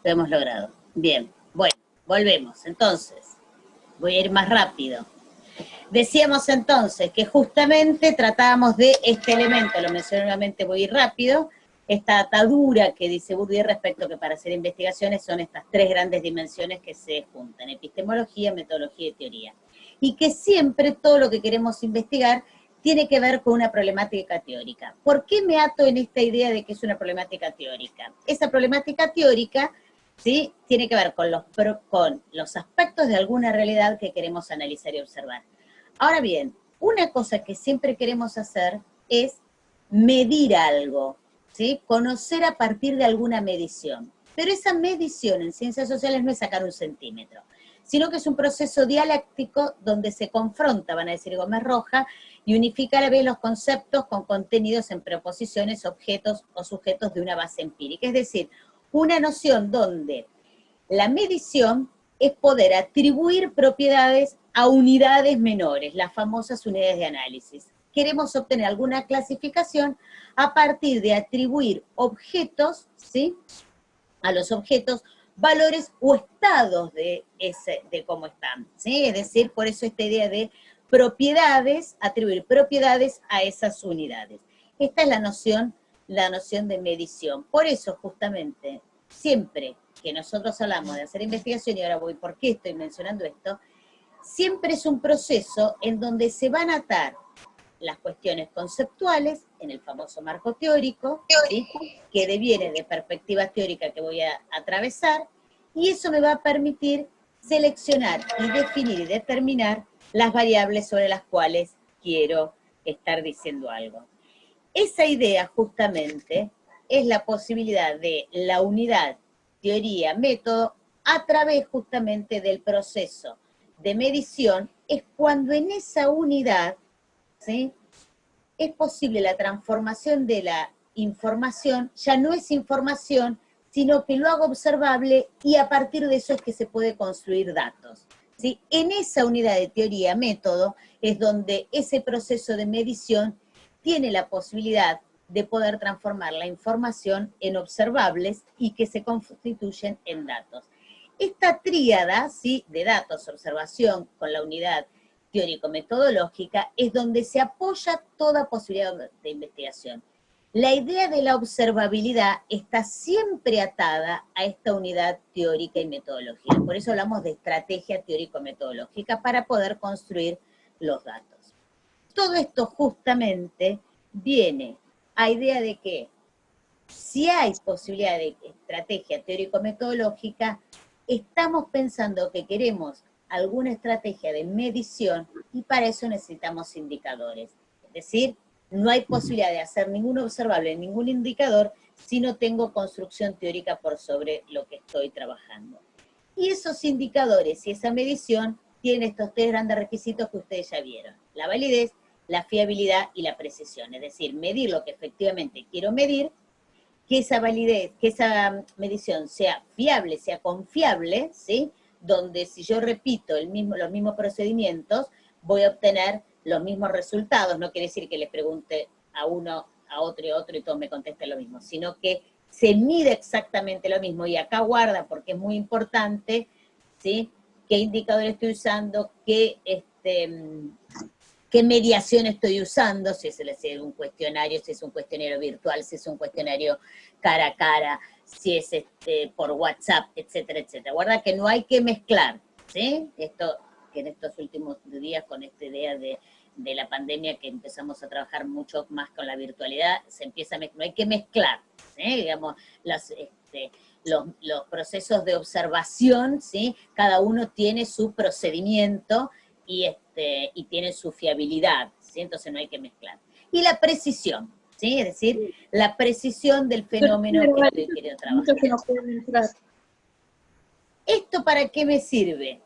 Lo hemos logrado. Bien, bueno, volvemos. Entonces, voy a ir más rápido. Decíamos entonces que justamente tratábamos de este elemento, lo mencioné nuevamente, voy a ir rápido, esta atadura que dice Bourdieu respecto que para hacer investigaciones son estas tres grandes dimensiones que se juntan, epistemología, metodología y teoría. Y que siempre todo lo que queremos investigar tiene que ver con una problemática teórica. ¿Por qué me ato en esta idea de que es una problemática teórica? Esa problemática teórica, ¿sí?, tiene que ver con los aspectos de alguna realidad que queremos analizar y observar. Ahora bien, una cosa que siempre queremos hacer es medir algo, ¿sí?, conocer a partir de alguna medición. Pero esa medición en ciencias sociales no es sacar un centímetro, sino que es un proceso dialéctico donde se confronta, van a decir Gómez Roja, y unifica a la vez los conceptos con contenidos en proposiciones, objetos o sujetos de una base empírica. Es decir, una noción donde la medición es poder atribuir propiedades a unidades menores, las famosas unidades de análisis. Queremos obtener alguna clasificación a partir de atribuir objetos, ¿sí?, a los objetos valores o estados de cómo están, ¿sí? Es decir, por eso esta idea de propiedades, atribuir propiedades a esas unidades. Esta es la noción de medición. Por eso, justamente, siempre que nosotros hablamos de hacer investigación, y ahora voy por qué estoy mencionando esto, siempre es un proceso en donde se van a atar las cuestiones conceptuales en el famoso marco teórico, ¿sí?, que deviene de perspectivas teóricas que voy a atravesar, y eso me va a permitir seleccionar y definir y determinar las variables sobre las cuales quiero estar diciendo algo. Esa idea justamente es la posibilidad de la unidad teoría-método a través justamente del proceso de medición, es cuando en esa unidad, ¿sí?, es posible la transformación de la información, ya no es información, sino que lo hago observable y a partir de eso es que se puede construir datos, ¿sí? En esa unidad de teoría-método es donde ese proceso de medición tiene la posibilidad de poder transformar la información en observables y que se constituyen en datos. Esta tríada, ¿sí?, de datos, observación con la unidad teórico-metodológica, es donde se apoya toda posibilidad de investigación. La idea de la observabilidad está siempre atada a esta unidad teórica y metodológica. Por eso hablamos de estrategia teórico-metodológica para poder construir los datos. Todo esto justamente viene a idea de que si hay posibilidad de estrategia teórico-metodológica, estamos pensando que queremos alguna estrategia de medición y para eso necesitamos indicadores. Es decir, no hay posibilidad de hacer ningún observable, ningún indicador, si no tengo construcción teórica por sobre lo que estoy trabajando. Y esos indicadores y esa medición tienen estos tres grandes requisitos que ustedes ya vieron: la validez, la fiabilidad y la precisión. Es decir, medir lo que efectivamente quiero medir, que esa validez, que esa medición sea fiable, sea confiable, ¿sí?, donde si yo repito los mismos procedimientos, voy a obtener los mismos resultados. No quiere decir que le pregunte a uno, a otro y todos me contesten lo mismo, sino que se mide exactamente lo mismo, y acá guarda, porque es muy importante, ¿sí?, qué indicador estoy usando, qué mediación estoy usando, si es un cuestionario, si es un cuestionario virtual, si es un cuestionario cara a cara, si es por WhatsApp, etcétera, etcétera. Guarda que no hay que mezclar, ¿sí? Esto que en estos últimos días, con esta idea de la pandemia, que empezamos a trabajar mucho más con la virtualidad, se empieza a mezclar, no hay que mezclar, ¿sí? Digamos, los procesos de observación, ¿sí?, cada uno tiene su procedimiento y tiene su fiabilidad, ¿sí? Entonces no hay que mezclar. Y la precisión, ¿sí?, es decir, la precisión del fenómeno que estoy queriendo trabajar. Que no pueden entrar. ¿Esto para qué me sirve?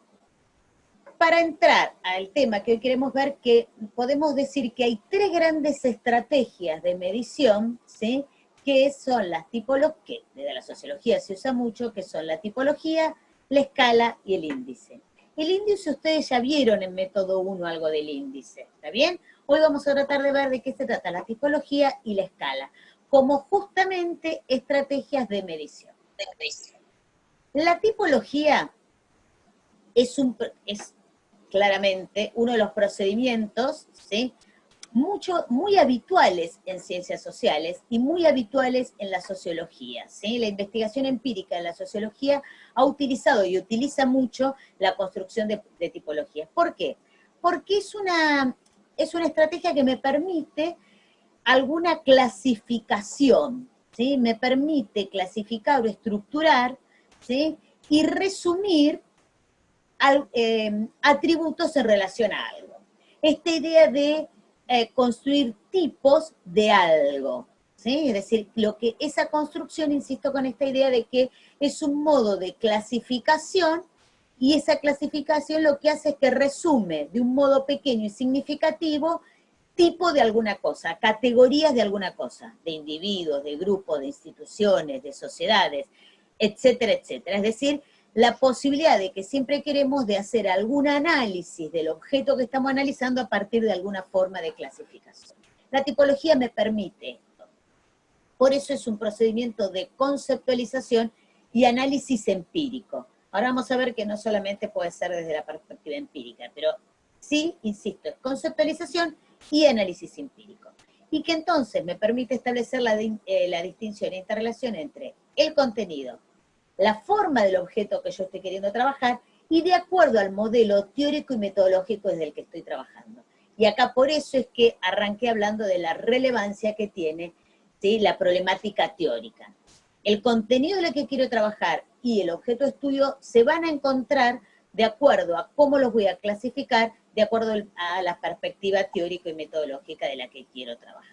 Para entrar al tema que hoy queremos ver, que podemos decir que hay tres grandes estrategias de medición, ¿sí?, que son las tipologías, que desde la sociología se usa mucho, que son la tipología, la escala y el índice. El índice ustedes ya vieron en método 1 algo del índice, ¿está bien? Hoy vamos a tratar de ver de qué se trata la tipología y la escala, como justamente estrategias de medición. La tipología es claramente uno de los procedimientos, ¿sí?, muy habituales en ciencias sociales y muy habituales en la sociología, ¿sí? La investigación empírica en la sociología ha utilizado y utiliza mucho la construcción de tipologías. ¿Por qué? Porque es una estrategia que me permite alguna clasificación, ¿sí? Me permite clasificar o estructurar, ¿sí?, y resumir atributos en relación a algo. Esta idea de construir tipos de algo, ¿sí? Es decir, esa construcción, insisto con esta idea de que es un modo de clasificación, y esa clasificación lo que hace es que resume de un modo pequeño y significativo tipo de alguna cosa, categorías de alguna cosa, de individuos, de grupos, de instituciones, de sociedades, etcétera, etcétera. Es decir, la posibilidad de que siempre queremos de hacer algún análisis del objeto que estamos analizando a partir de alguna forma de clasificación. La tipología me permite esto. Por eso es un procedimiento de conceptualización y análisis empírico. Ahora vamos a ver que no solamente puede ser desde la perspectiva empírica, pero sí, insisto, es conceptualización y análisis empírico. Y que entonces me permite establecer la distinción e interrelación entre el contenido, la forma del objeto que yo estoy queriendo trabajar, y de acuerdo al modelo teórico y metodológico desde el que estoy trabajando. Y acá por eso es que arranqué hablando de la relevancia que tiene, ¿sí?, la problemática teórica. El contenido de lo que quiero trabajar y el objeto de estudio se van a encontrar de acuerdo a cómo los voy a clasificar, de acuerdo a la perspectiva teórica y metodológica de la que quiero trabajar.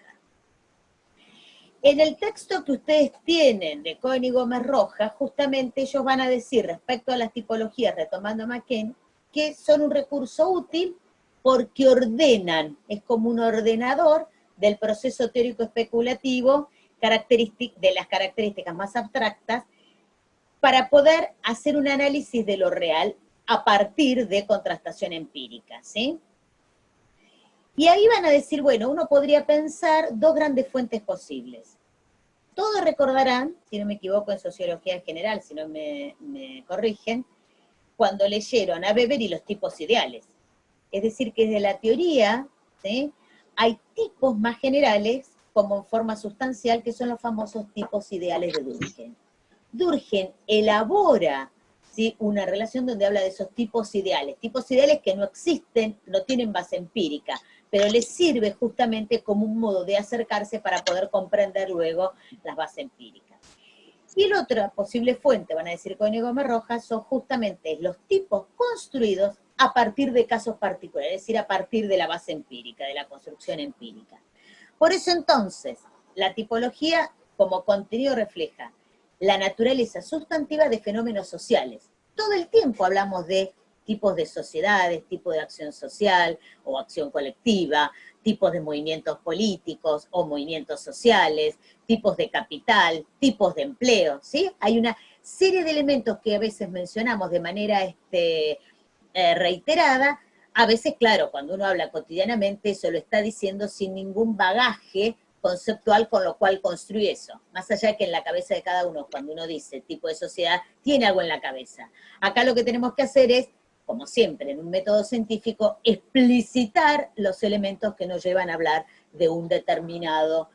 En el texto que ustedes tienen de Cohen y Gómez Rojas, justamente ellos van a decir respecto a las tipologías, retomando a McCain, que son un recurso útil porque ordenan, es como un ordenador del proceso teórico especulativo, de las características más abstractas, para poder hacer un análisis de lo real a partir de contrastación empírica, ¿sí? Y ahí van a decir, bueno, uno podría pensar dos grandes fuentes posibles. Todos recordarán, si no me equivoco en sociología en general, si no me corrigen, cuando leyeron a Weber y los tipos ideales. Es decir, que desde la teoría, ¿sí?, hay tipos más generales como en forma sustancial, que son los famosos tipos ideales de Durkheim. Durkheim elabora, ¿sí?, una relación donde habla de esos tipos ideales que no existen, no tienen base empírica, pero les sirve justamente como un modo de acercarse para poder comprender luego las bases empíricas. Y la otra posible fuente, van a decir Cohen y Gómez Rojas, son justamente los tipos construidos a partir de casos particulares, es decir, a partir de la base empírica, de la construcción empírica. Por eso entonces, la tipología como contenido refleja la naturaleza sustantiva de fenómenos sociales. Todo el tiempo hablamos de tipos de sociedades, tipos de acción social o acción colectiva, tipos de movimientos políticos o movimientos sociales, tipos de capital, tipos de empleo, ¿sí? Hay una serie de elementos que a veces mencionamos de manera reiterada. A veces, claro, cuando uno habla cotidianamente, eso lo está diciendo sin ningún bagaje conceptual con lo cual construye eso. Más allá de que en la cabeza de cada uno, cuando uno dice tipo de sociedad, tiene algo en la cabeza. Acá lo que tenemos que hacer es, como siempre en un método científico, explicitar los elementos que nos llevan a hablar de un determinado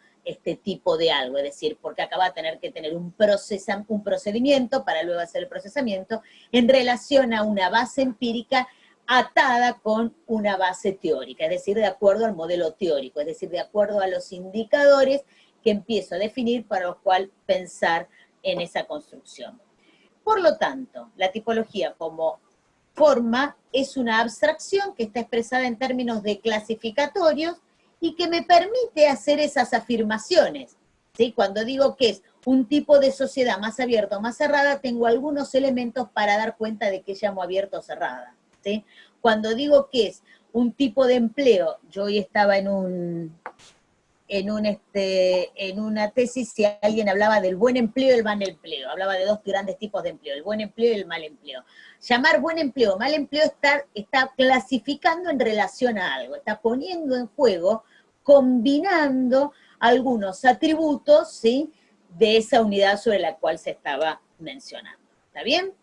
tipo de algo, es decir, porque acá va a tener que tener un procedimiento para luego hacer el procesamiento en relación a una base empírica atada con una base teórica, es decir, de acuerdo al modelo teórico, es decir, de acuerdo a los indicadores que empiezo a definir para los cuales pensar en esa construcción. Por lo tanto, la tipología como forma es una abstracción que está expresada en términos de clasificatorios y que me permite hacer esas afirmaciones, ¿sí? Cuando digo que es un tipo de sociedad más abierta o más cerrada, tengo algunos elementos para dar cuenta de qué llamo abierta o cerrada, ¿sí? Cuando digo que es un tipo de empleo, yo hoy estaba en una tesis y alguien hablaba del buen empleo y el mal empleo, hablaba de dos grandes tipos de empleo, el buen empleo y el mal empleo. Llamar buen empleo o mal empleo está clasificando en relación a algo, está poniendo en juego, combinando algunos atributos, ¿sí?, de esa unidad sobre la cual se estaba mencionando. ¿Está bien?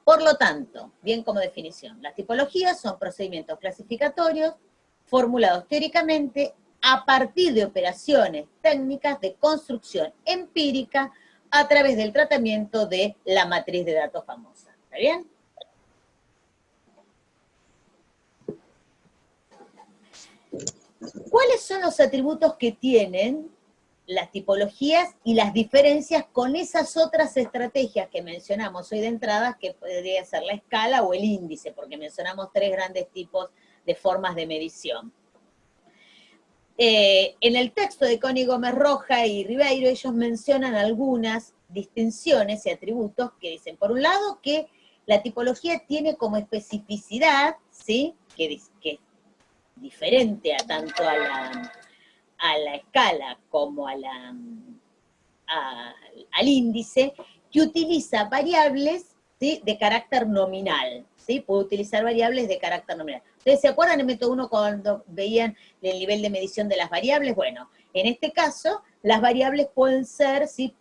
Por lo tanto, bien como definición, las tipologías son procedimientos clasificatorios formulados teóricamente a partir de operaciones técnicas de construcción empírica a través del tratamiento de la matriz de datos famosa. ¿Está bien? ¿Cuáles son los atributos que tienen las tipologías y las diferencias con esas otras estrategias que mencionamos hoy de entrada, que podría ser la escala o el índice, porque mencionamos 3 grandes tipos de formas de medición? En el texto de Connie Gómez Roja y Ribeiro, ellos mencionan algunas distinciones y atributos que dicen, por un lado, que la tipología tiene como especificidad, ¿sí?, que es diferente a tanto a la escala como al índice, que utiliza variables, ¿sí?, de carácter nominal, ¿sí? Puede utilizar variables de carácter nominal. ¿Ustedes se acuerdan en método 1 cuando veían el nivel de medición de las variables? Bueno, en este caso, las variables pueden ser, ¿sí?,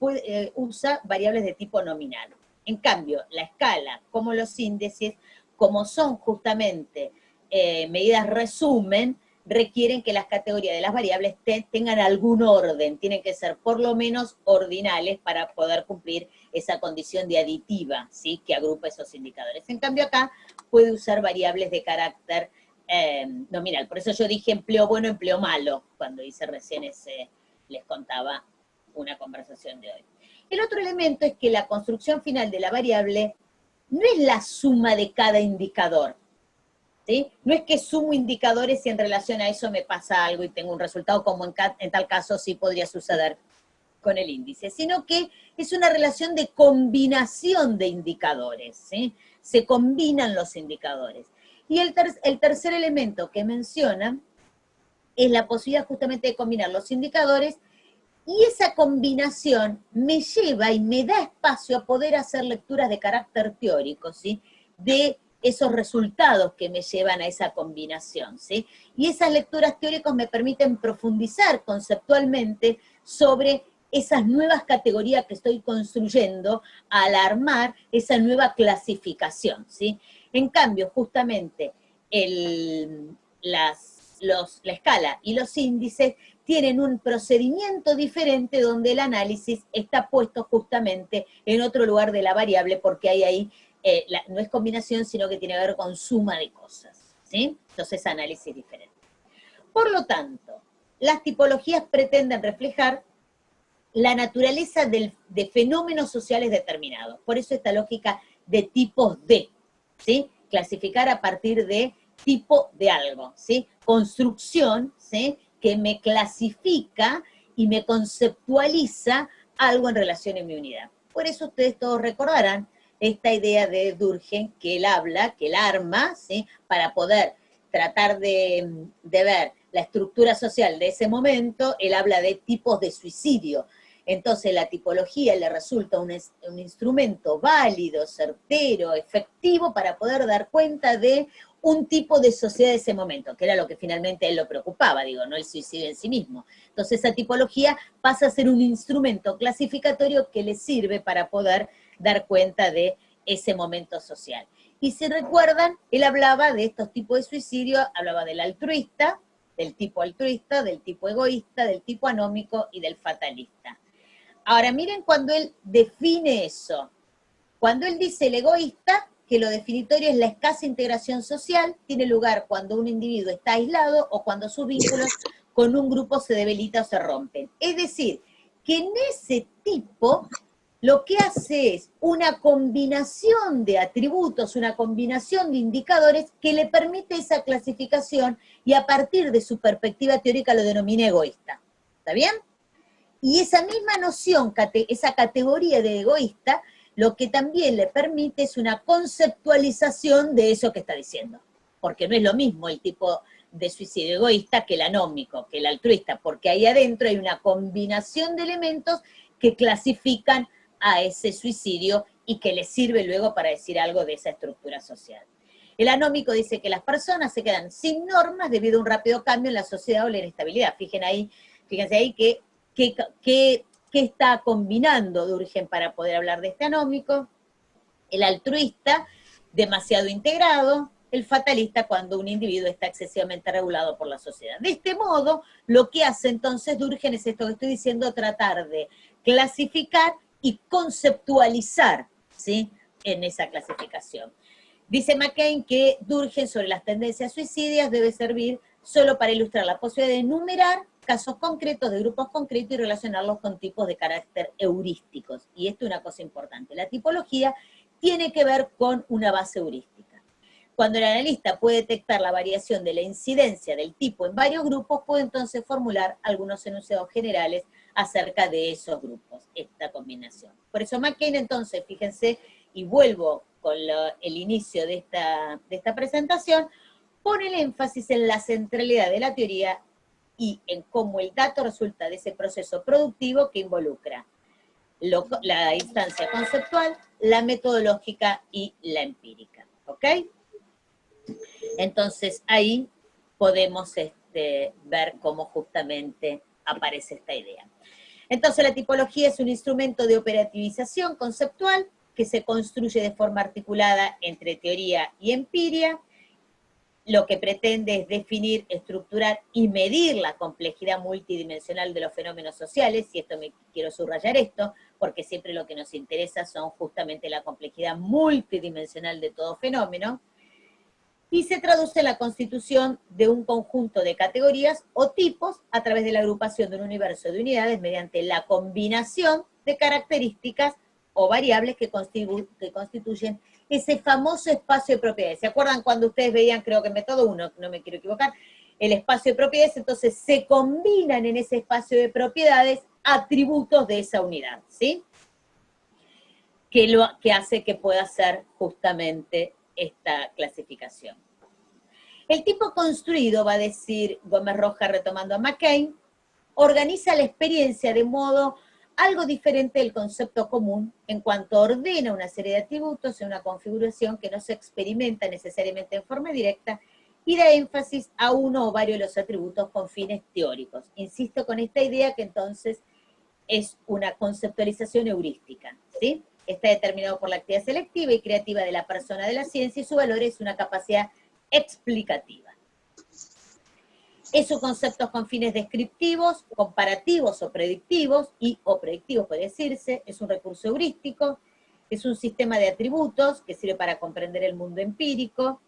usa variables de tipo nominal. En cambio, la escala, como los índices, como son justamente medidas resumen, requieren que las categorías de las variables tengan algún orden, tienen que ser por lo menos ordinales para poder cumplir esa condición de aditiva, ¿sí?, que agrupa esos indicadores. En cambio acá puede usar variables de carácter nominal. Por eso yo dije empleo bueno, empleo malo, cuando hice recién les contaba una conversación de hoy. El otro elemento es que la construcción final de la variable no es la suma de cada indicador, ¿sí? No es que sumo indicadores y en relación a eso me pasa algo y tengo un resultado, como en tal caso sí podría suceder con el índice, sino que es una relación de combinación de indicadores, ¿sí? Se combinan los indicadores. Y el tercer elemento que menciona es la posibilidad justamente de combinar los indicadores, y esa combinación me lleva y me da espacio a poder hacer lecturas de carácter teórico, ¿sí?, de esos resultados que me llevan a esa combinación, ¿sí? Y esas lecturas teóricas me permiten profundizar conceptualmente sobre esas nuevas categorías que estoy construyendo al armar esa nueva clasificación, ¿sí? En cambio, justamente, la escala y los índices tienen un procedimiento diferente donde el análisis está puesto justamente en otro lugar de la variable, porque hay ahí no es combinación, sino que tiene que ver con suma de cosas, ¿sí? Entonces, análisis diferente. Por lo tanto, las tipologías pretenden reflejar la naturaleza de fenómenos sociales determinados. Por eso esta lógica de tipos de, ¿sí? Clasificar a partir de tipo de algo, ¿sí? Construcción, ¿sí?, que me clasifica y me conceptualiza algo en relación a mi unidad. Por eso ustedes todos recordarán esta idea de Durkheim, que él habla, que él arma, ¿sí?, para poder tratar de ver la estructura social de ese momento. Él habla de tipos de suicidio. Entonces la tipología le resulta un instrumento válido, certero, efectivo para poder dar cuenta de un tipo de sociedad de ese momento, que era lo que finalmente a él lo preocupaba, digo, no el suicidio en sí mismo. Entonces esa tipología pasa a ser un instrumento clasificatorio que le sirve para poder dar cuenta de ese momento social. Y si recuerdan, él hablaba de estos tipos de suicidio, hablaba del altruista, del tipo egoísta, del tipo anómico y del fatalista. Ahora miren cuando él define eso. Cuando él dice el egoísta, que lo definitorio es la escasa integración social, tiene lugar cuando un individuo está aislado o cuando sus vínculos con un grupo se debilitan o se rompen. Es decir, que en ese tipo lo que hace es una combinación de atributos, una combinación de indicadores que le permite esa clasificación y a partir de su perspectiva teórica lo denomina egoísta. ¿Está bien? Y esa misma noción, esa categoría de egoísta, lo que también le permite es una conceptualización de eso que está diciendo. Porque no es lo mismo el tipo de suicidio egoísta que el anómico, que el altruista, porque ahí adentro hay una combinación de elementos que clasifican a ese suicidio y que le sirve luego para decir algo de esa estructura social. El anómico dice que las personas se quedan sin normas debido a un rápido cambio en la sociedad o la inestabilidad. Fíjense ahí que ¿qué está combinando Durkheim para poder hablar de este anómico? El altruista, demasiado integrado. El fatalista, cuando un individuo está excesivamente regulado por la sociedad. De este modo, lo que hace entonces Durkheim es esto que estoy diciendo, tratar de clasificar y conceptualizar, ¿sí?, en esa clasificación. Dice McCain que Durkheim sobre las tendencias suicidas debe servir solo para ilustrar la posibilidad de enumerar casos concretos de grupos concretos y relacionarlos con tipos de carácter heurísticos. Y esto es una cosa importante. La tipología tiene que ver con una base heurística. Cuando el analista puede detectar la variación de la incidencia del tipo en varios grupos, puede entonces formular algunos enunciados generales acerca de esos grupos, esta combinación. Por eso McCain entonces, fíjense, y vuelvo con el inicio de esta presentación, pone el énfasis en la centralidad de la teoría y en cómo el dato resulta de ese proceso productivo que involucra la instancia conceptual, la metodológica y la empírica. ¿Ok? Entonces ahí podemos ver cómo justamente aparece esta idea. Entonces la tipología es un instrumento de operativización conceptual que se construye de forma articulada entre teoría y empiria. Lo que pretende es definir, estructurar y medir la complejidad multidimensional de los fenómenos sociales, y quiero subrayar esto, porque siempre lo que nos interesa son justamente la complejidad multidimensional de todo fenómeno, y se traduce en la constitución de un conjunto de categorías o tipos a través de la agrupación de un universo de unidades mediante la combinación de características o variables que constituyen ese famoso espacio de propiedades. ¿Se acuerdan cuando ustedes veían, creo que en método 1, no me quiero equivocar, el espacio de propiedades? Entonces se combinan en ese espacio de propiedades atributos de esa unidad, ¿sí? Que hace que pueda ser justamente esta clasificación. El tipo construido, va a decir Gómez Roja retomando a McCain, organiza la experiencia de modo algo diferente del concepto común en cuanto ordena una serie de atributos en una configuración que no se experimenta necesariamente en forma directa y da énfasis a uno o varios de los atributos con fines teóricos. Insisto con esta idea que entonces es una conceptualización heurística, ¿sí? Está determinado por la actividad selectiva y creativa de la persona de la ciencia y su valor es una capacidad explicativa. Esos conceptos con fines descriptivos, comparativos o predictivos, o predictivos puede decirse, es un recurso heurístico, es un sistema de atributos que sirve para comprender el mundo empírico.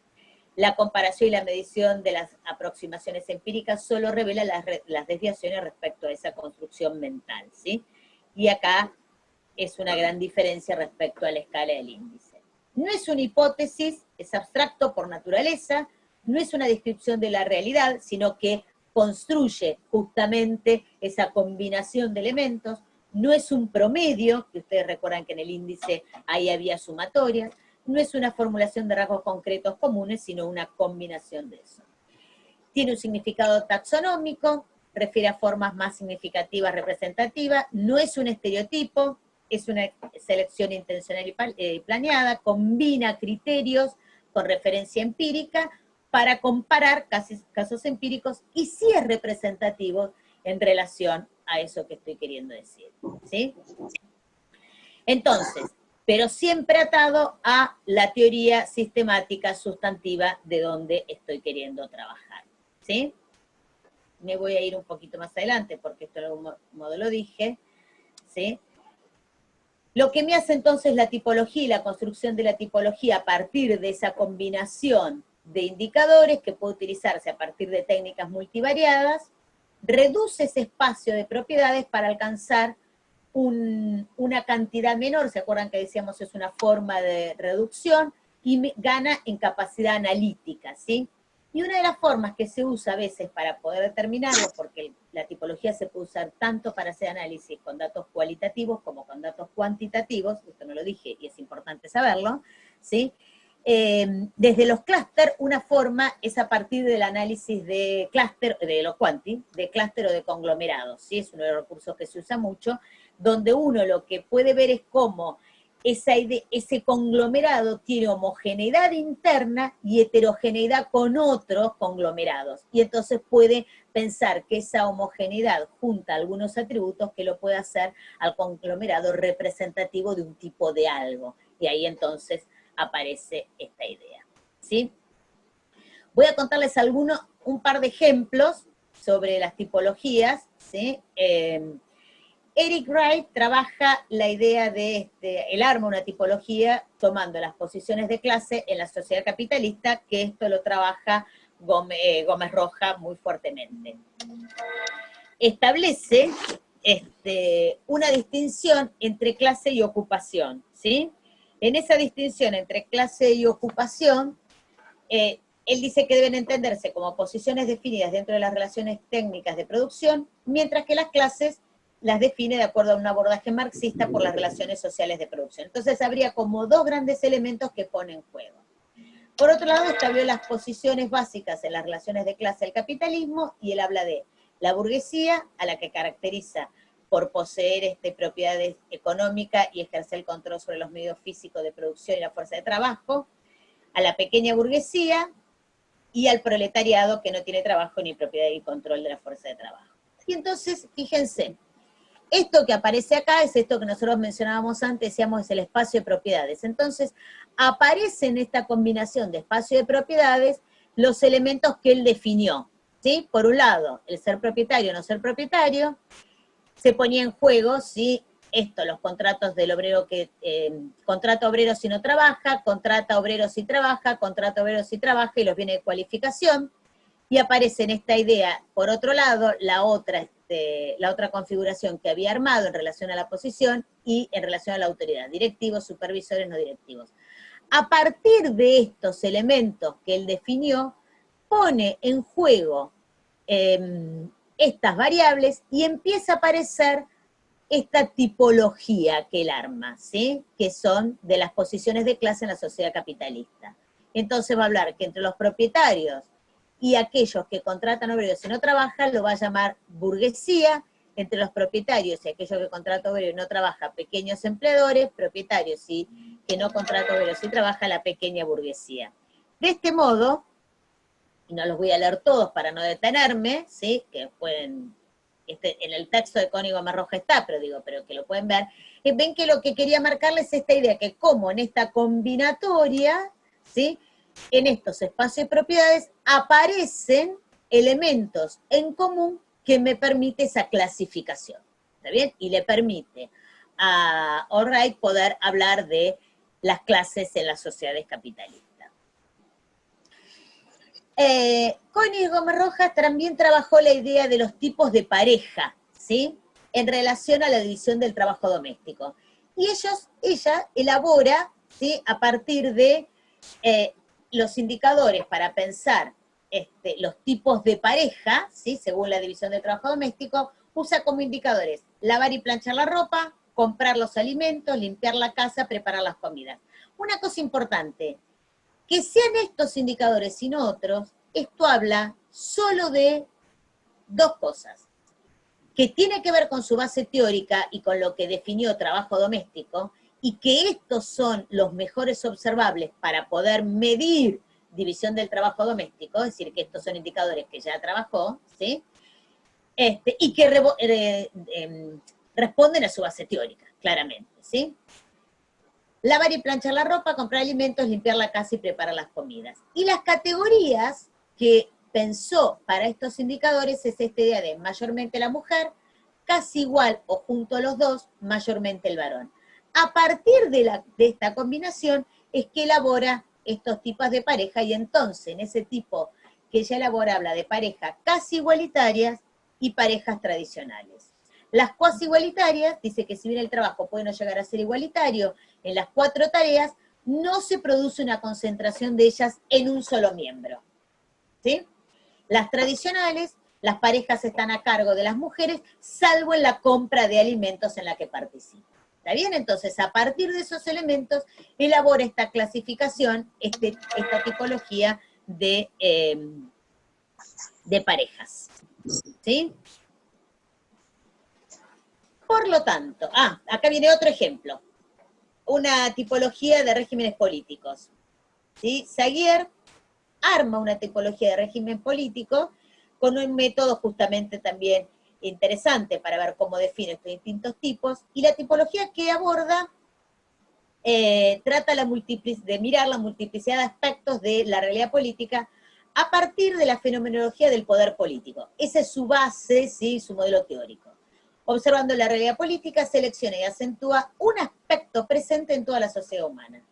La comparación y la medición de las aproximaciones empíricas solo revela las desviaciones respecto a esa construcción mental, ¿sí? Y acá es una gran diferencia respecto a la escala del índice. No es una hipótesis, es abstracto por naturaleza, no es una descripción de la realidad, sino que construye justamente esa combinación de elementos, no es un promedio, que ustedes recuerdan que en el índice ahí había sumatorias, no es una formulación de rasgos concretos comunes, sino una combinación de eso. Tiene un significado taxonómico, refiere a formas más significativas, representativas, no es un estereotipo, es una selección intencional y planeada, combina criterios con referencia empírica para comparar casos empíricos y sí es representativo en relación a eso que estoy queriendo decir, ¿sí? Entonces, pero siempre atado a la teoría sistemática sustantiva de donde estoy queriendo trabajar, ¿sí? Me voy a ir un poquito más adelante porque esto de algún modo lo dije, ¿sí? Lo que me hace entonces la tipología y la construcción de la tipología a partir de esa combinación de indicadores que puede utilizarse a partir de técnicas multivariadas, reduce ese espacio de propiedades para alcanzar una cantidad menor, ¿se acuerdan que decíamos es una forma de reducción? Y gana en capacidad analítica, ¿sí? Y una de las formas que se usa a veces para poder determinarlo, porque la tipología se puede usar tanto para hacer análisis con datos cualitativos como con datos cuantitativos, esto no lo dije y es importante saberlo, ¿sí? Desde los clúster, una forma es a partir del análisis de clúster, de los quanti, de clúster o de conglomerados, ¿sí? Es uno de los recursos que se usa mucho, donde uno lo que puede ver es cómo ese conglomerado tiene homogeneidad interna y heterogeneidad con otros conglomerados. Y entonces puede pensar que esa homogeneidad junta algunos atributos que lo puede hacer al conglomerado representativo de un tipo de algo. y ahí entonces aparece esta idea, ¿sí? Voy a contarles un par de ejemplos sobre las tipologías, ¿sí? Eric Wright trabaja la idea de, él arma una tipología tomando las posiciones de clase en la sociedad capitalista, que esto lo trabaja Gómez Roja muy fuertemente. Establece una distinción entre clase y ocupación, ¿sí? En esa distinción entre clase y ocupación, él dice que deben entenderse como posiciones definidas dentro de las relaciones técnicas de producción, mientras que las clases las define de acuerdo a un abordaje marxista por las relaciones sociales de producción. Entonces habría como dos grandes elementos que pone en juego. Por otro lado, establece las posiciones básicas en las relaciones de clase del capitalismo, y él habla de la burguesía, a la que caracteriza por poseer propiedades económicas y ejercer el control sobre los medios físicos de producción y la fuerza de trabajo, a la pequeña burguesía y al proletariado, que no tiene trabajo ni propiedad ni control de la fuerza de trabajo. Y entonces, fíjense, esto que aparece acá es esto que nosotros mencionábamos antes, decíamos es el espacio de propiedades. Entonces, aparece en esta combinación de espacio de propiedades los elementos que él definió, ¿sí? Por un lado, el ser propietario o no ser propietario, se ponía en juego, ¿sí? Los contratos del obrero que, contrata obrero si no trabaja, contrata obrero si trabaja, contrata obrero si trabaja, y los bienes de cualificación, y aparece en esta idea, por otro lado, la otra configuración que había armado en relación a la posición y en relación a la autoridad, directivos, supervisores, no directivos. A partir de estos elementos que él definió, pone en juego estas variables y empieza a aparecer esta tipología que él arma, ¿sí? Que son de las posiciones de clase en la sociedad capitalista. Entonces va a hablar que entre los propietarios y aquellos que contratan obreros y no trabajan, lo va a llamar burguesía, entre los propietarios y aquellos que contratan obreros y no trabajan, pequeños empleadores, propietarios y que no contratan obreros y trabajan, la pequeña burguesía. De este modo, y no los voy a leer todos para no detenerme, ¿sí? Que pueden, en el texto de Cónigo Marroja está, pero que lo pueden ver, ven que lo que quería marcarles es esta idea, que como en esta combinatoria, ¿sí? En estos espacios de propiedades aparecen elementos en común que me permite esa clasificación, ¿está bien? Y le permite a Allwright poder hablar de las clases en las sociedades capitalistas. Connie Gómez Rojas también trabajó la idea de los tipos de pareja, ¿sí? En relación a la división del trabajo doméstico. Y ella elabora, ¿sí? A partir de los indicadores para pensar los tipos de pareja, ¿sí? Según la división del trabajo doméstico, usa como indicadores lavar y planchar la ropa, comprar los alimentos, limpiar la casa, preparar las comidas. Una cosa importante, que sean estos indicadores y no otros, esto habla solo de dos cosas, que tiene que ver con su base teórica y con lo que definió trabajo doméstico, y que estos son los mejores observables para poder medir división del trabajo doméstico, es decir, que estos son indicadores que ya trabajó, ¿sí? Y que responden a su base teórica, claramente, ¿sí? Lavar y planchar la ropa, comprar alimentos, limpiar la casa y preparar las comidas. Y las categorías que pensó para estos indicadores es esta idea de mayormente la mujer, casi igual o junto a los dos, mayormente el varón. A partir de esta combinación es que elabora estos tipos de pareja, y entonces en ese tipo que ella elabora habla de parejas casi igualitarias y parejas tradicionales. Las cuasi igualitarias, dice que si bien el trabajo puede no llegar a ser igualitario, en las 4 tareas no se produce una concentración de ellas en un solo miembro, ¿sí? Las tradicionales, las parejas están a cargo de las mujeres, salvo en la compra de alimentos en la que participan. ¿Está bien? Entonces, a partir de esos elementos, elabora esta clasificación, esta tipología de parejas, ¿sí? Por lo tanto, acá viene otro ejemplo, una tipología de regímenes políticos, ¿sí? Saguier arma una tipología de régimen político con un método justamente también interesante para ver cómo define estos distintos tipos, y la tipología que aborda trata de mirar la multiplicidad de aspectos de la realidad política a partir de la fenomenología del poder político. Esa es su base, ¿sí?, su modelo teórico. Observando la realidad política, selecciona y acentúa un aspecto presente en toda la sociedad humana.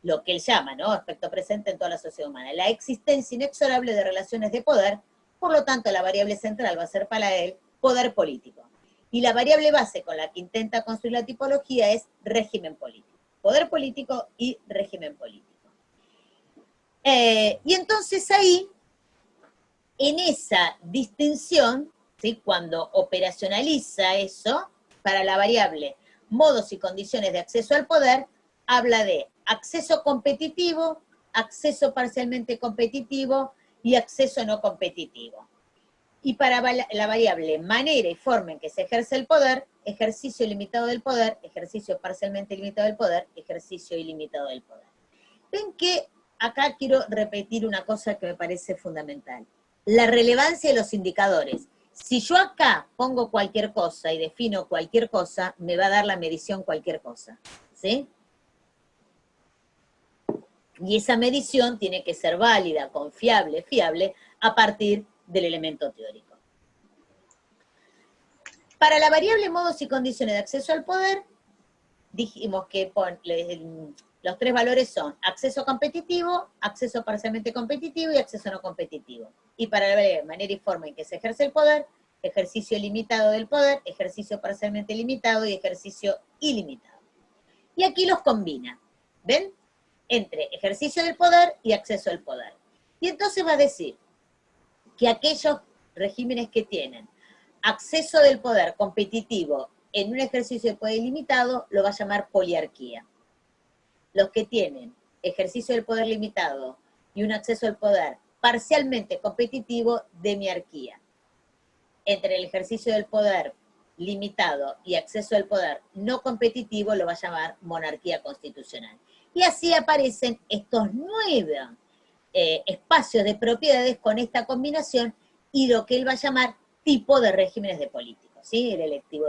Lo que él llama, ¿no?, aspecto presente en toda la sociedad humana. La existencia inexorable de relaciones de poder, por lo tanto la variable central va a ser para él poder político. Y la variable base con la que intenta construir la tipología es régimen político. Poder político y régimen político. Y entonces ahí, en esa distinción, ¿sí?, cuando operacionaliza eso, para la variable modos y condiciones de acceso al poder, habla de acceso competitivo, acceso parcialmente competitivo y acceso no competitivo. Y para la variable manera y forma en que se ejerce el poder, ejercicio limitado del poder, ejercicio parcialmente limitado del poder, ejercicio ilimitado del poder. Ven que acá quiero repetir una cosa que me parece fundamental. La relevancia de los indicadores. Si yo acá pongo cualquier cosa y defino cualquier cosa, me va a dar la medición cualquier cosa, ¿sí? Y esa medición tiene que ser válida, confiable, fiable, a partir del elemento teórico. Para la variable modos y condiciones de acceso al poder, dijimos que los tres valores son acceso competitivo, acceso parcialmente competitivo y acceso no competitivo. Y para la variable manera y forma en que se ejerce el poder, ejercicio limitado del poder, ejercicio parcialmente limitado y ejercicio ilimitado. Y aquí los combina, ¿ven?, entre ejercicio del poder y acceso al poder. Y entonces va a decir que aquellos regímenes que tienen acceso del poder competitivo en un ejercicio de poder ilimitado, lo va a llamar poliarquía. Los que tienen ejercicio del poder limitado y un acceso al poder parcialmente competitivo, demiarquía. Entre el ejercicio del poder limitado y acceso al poder no competitivo, lo va a llamar monarquía constitucional. Y así aparecen estos 9 espacios de propiedades con esta combinación y lo que él va a llamar tipo de regímenes de políticos, ¿sí? El electivo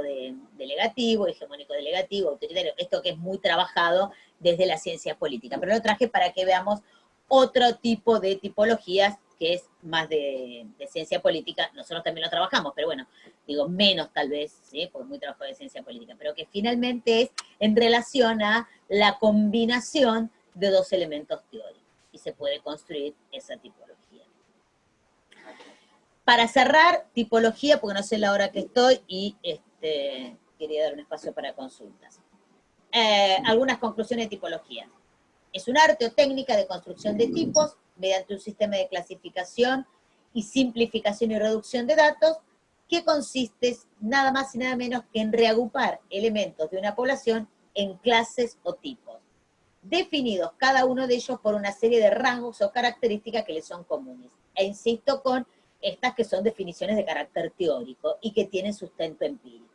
delegativo, hegemónico delegativo, autoritario, esto que es muy trabajado desde la ciencia política. Pero lo traje para que veamos otro tipo de tipologías que es más de ciencia política. Nosotros también lo trabajamos, pero bueno, digo menos tal vez, ¿sí?, porque es muy trabajo de ciencia política, pero que finalmente es en relación a la combinación de dos elementos teóricos, y se puede construir esa tipología. Para cerrar, tipología, porque no sé la hora que estoy, y quería dar un espacio para consultas. Algunas conclusiones de tipología. Es un arte o técnica de construcción de tipos mediante un sistema de clasificación y simplificación y reducción de datos que consiste nada más y nada menos que en reagrupar elementos de una población en clases o tipos, definidos cada uno de ellos por una serie de rasgos o características que les son comunes. E insisto con estas que son definiciones de carácter teórico y que tienen sustento empírico.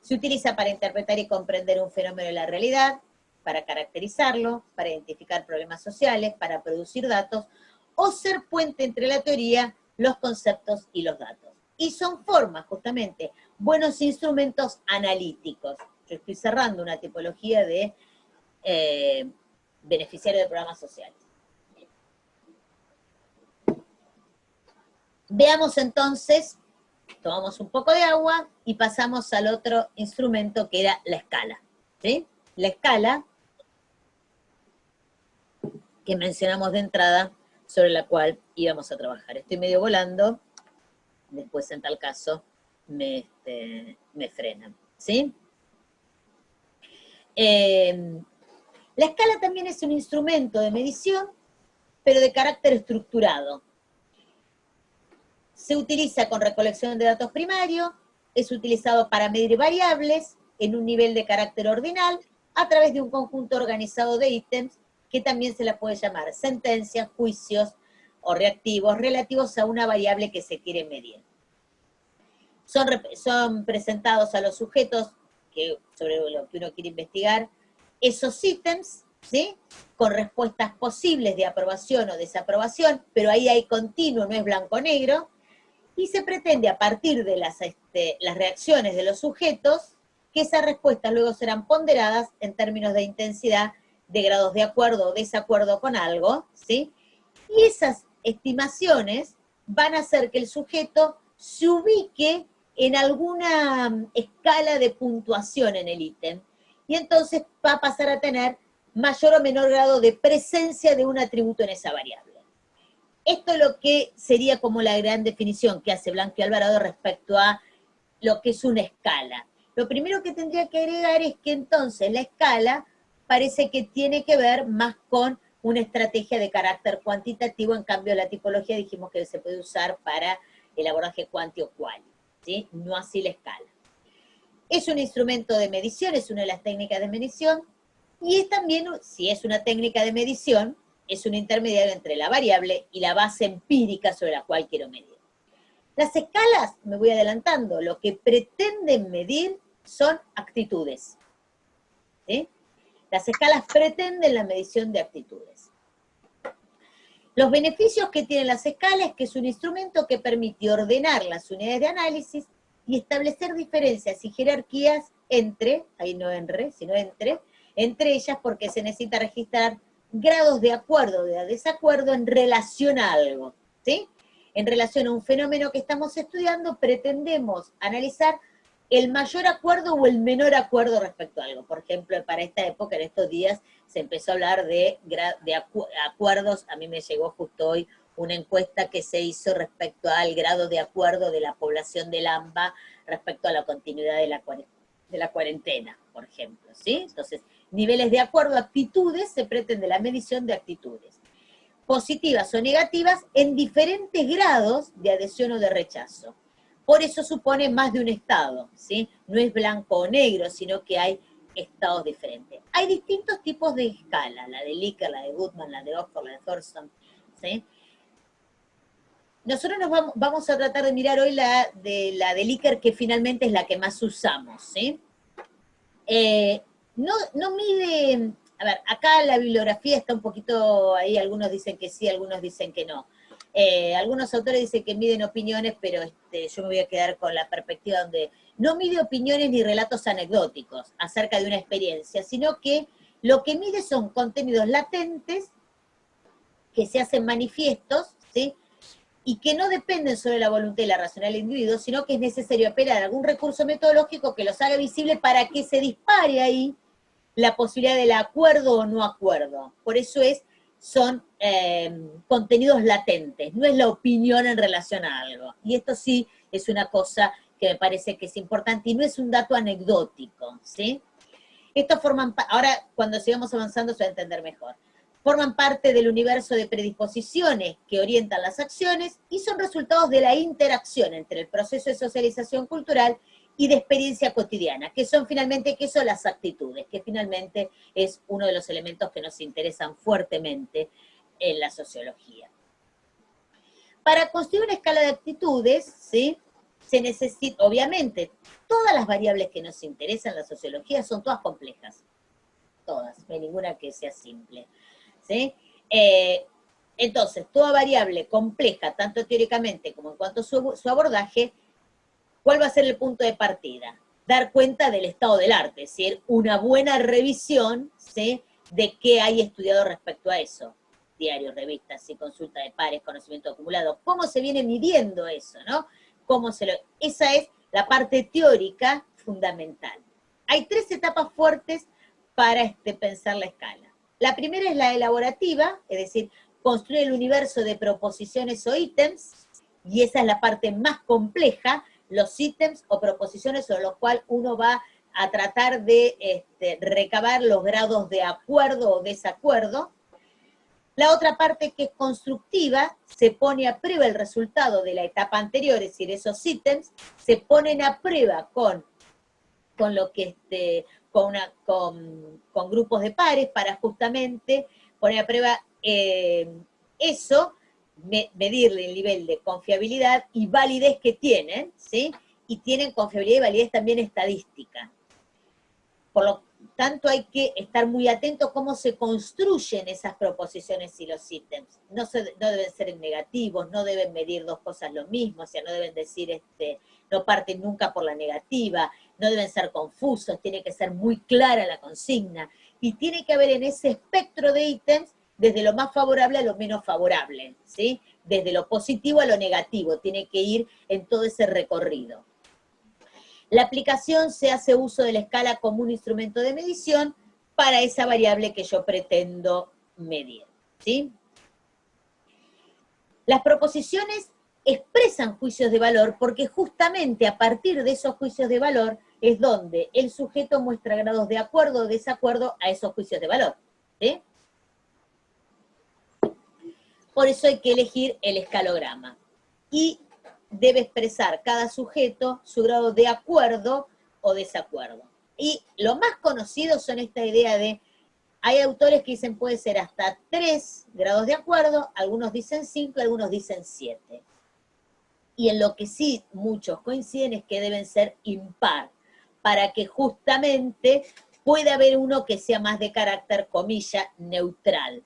Se utiliza para interpretar y comprender un fenómeno de la realidad, para caracterizarlo, para identificar problemas sociales, para producir datos, o ser puente entre la teoría, los conceptos y los datos. Y son formas, justamente, buenos instrumentos analíticos. Yo estoy cerrando una tipología de beneficiario de programas sociales. Veamos entonces, tomamos un poco de agua y pasamos al otro instrumento que era la escala, ¿sí? La escala que mencionamos de entrada, sobre la cual íbamos a trabajar. Estoy medio volando, después en tal caso me frenan, ¿sí? La escala también es un instrumento de medición, pero de carácter estructurado. Se utiliza con recolección de datos primarios, es utilizado para medir variables en un nivel de carácter ordinal a través de un conjunto organizado de ítems que también se la puede llamar sentencias, juicios o reactivos relativos a una variable que se quiere medir. Son presentados a los sujetos sobre lo que uno quiere investigar esos ítems, ¿sí?, con respuestas posibles de aprobación o desaprobación, pero ahí hay continuo, no es blanco-negro, y se pretende a partir de las reacciones de los sujetos, que esas respuestas luego serán ponderadas en términos de intensidad, de grados de acuerdo o desacuerdo con algo, ¿sí? Y esas estimaciones van a hacer que el sujeto se ubique en alguna escala de puntuación en el ítem, y entonces va a pasar a tener mayor o menor grado de presencia de un atributo en esa variable. Esto es lo que sería como la gran definición que hace Blanco y Alvarado respecto a lo que es una escala. Lo primero que tendría que agregar es que entonces la escala parece que tiene que ver más con una estrategia de carácter cuantitativo, en cambio la tipología dijimos que se puede usar para el abordaje cuanti o quali, ¿sí? No así la escala. Es un instrumento de medición, es una de las técnicas de medición, y es también, si es una técnica de medición, es un intermediario entre la variable y la base empírica sobre la cual quiero medir. Las escalas, me voy adelantando, lo que pretenden medir son actitudes, ¿sí? Las escalas pretenden la medición de actitudes. Los beneficios que tienen las escalas es que es un instrumento que permite ordenar las unidades de análisis y establecer diferencias y jerarquías entre, ahí no entre, sino entre ellas, porque se necesita registrar grados de acuerdo o de desacuerdo en relación a algo, ¿sí? En relación a un fenómeno que estamos estudiando, pretendemos analizar el mayor acuerdo o el menor acuerdo respecto a algo. Por ejemplo, para esta época, en estos días, se empezó a hablar de acuerdos. A mí me llegó justo hoy una encuesta que se hizo respecto al grado de acuerdo de la población del AMBA respecto a la continuidad de la cuarentena, por ejemplo, ¿sí? Entonces, niveles de acuerdo, actitudes, se pretende la medición de actitudes, positivas o negativas, en diferentes grados de adhesión o de rechazo. Por eso supone más de un estado, ¿sí? No es blanco o negro, sino que hay estados diferentes. Hay distintos tipos de escala, la de Likert, la de Goodman, la de Oxford, la de Thurston, ¿sí? Nosotros vamos a tratar de mirar hoy la de Likert, que finalmente es la que más usamos, ¿sí? No mide, a ver, acá la bibliografía está un poquito ahí, algunos dicen que sí, algunos dicen que no. Algunos autores dicen que miden opiniones, pero yo me voy a quedar con la perspectiva donde no mide opiniones ni relatos anecdóticos acerca de una experiencia, sino que lo que mide son contenidos latentes que se hacen manifiestos, ¿sí? Y que no dependen solo de la voluntad y la racionalidad del individuo, sino que es necesario apelar a algún recurso metodológico que los haga visibles para que se dispare ahí la posibilidad del acuerdo o no acuerdo. Por eso son contenidos latentes, no es la opinión en relación a algo. Y esto sí es una cosa que me parece que es importante y no es un dato anecdótico, ¿sí? Estos ahora cuando sigamos avanzando se va a entender mejor. Forman parte del universo de predisposiciones que orientan las acciones y son resultados de la interacción entre el proceso de socialización cultural y de experiencia cotidiana, que son finalmente, ¿qué son las actitudes? Que finalmente es uno de los elementos que nos interesan fuertemente en la sociología. Para construir una escala de actitudes, ¿sí? Se necesita, obviamente, todas las variables que nos interesan en la sociología son todas complejas. Todas, no hay ninguna que sea simple, ¿sí? Entonces, toda variable compleja, tanto teóricamente como en cuanto a su abordaje, ¿cuál va a ser el punto de partida? Dar cuenta del estado del arte, es decir, una buena revisión, ¿sí? De qué hay estudiado respecto a eso. Diarios, revistas, ¿sí? Consulta de pares, conocimiento acumulado. ¿Cómo se viene midiendo eso, no? Esa es la parte teórica fundamental. Hay 3 etapas fuertes para pensar la escala. La primera es la elaborativa, es decir, construir el universo de proposiciones o ítems, y esa es la parte más compleja, los ítems o proposiciones sobre los cuales uno va a tratar de recabar los grados de acuerdo o desacuerdo. La otra parte, que es constructiva, se pone a prueba el resultado de la etapa anterior, es decir, esos ítems se ponen a prueba con grupos de pares para justamente poner a prueba eso, medirle el nivel de confiabilidad y validez que tienen, ¿sí? Y tienen confiabilidad y validez también estadística. tanto hay que estar muy atento a cómo se construyen esas proposiciones y los ítems. No deben ser en negativos, no deben medir dos cosas lo mismo, o sea, no deben decir, no parten nunca por la negativa, no deben ser confusos, tiene que ser muy clara la consigna, y tiene que haber en ese espectro de ítems, desde lo más favorable a lo menos favorable, ¿sí? Desde lo positivo a lo negativo, tiene que ir en todo ese recorrido. La aplicación se hace uso de la escala como un instrumento de medición para esa variable que yo pretendo medir, ¿sí? Las proposiciones expresan juicios de valor porque justamente a partir de esos juicios de valor es donde el sujeto muestra grados de acuerdo o desacuerdo a esos juicios de valor, ¿sí? Por eso hay que elegir el escalograma. Y debe expresar cada sujeto su grado de acuerdo o desacuerdo. Y lo más conocido son esta idea de, hay autores que dicen puede ser hasta 3 grados de acuerdo, algunos dicen 5, algunos dicen 7. Y en lo que sí muchos coinciden es que deben ser impar, para que justamente pueda haber uno que sea más de carácter, comilla, neutral.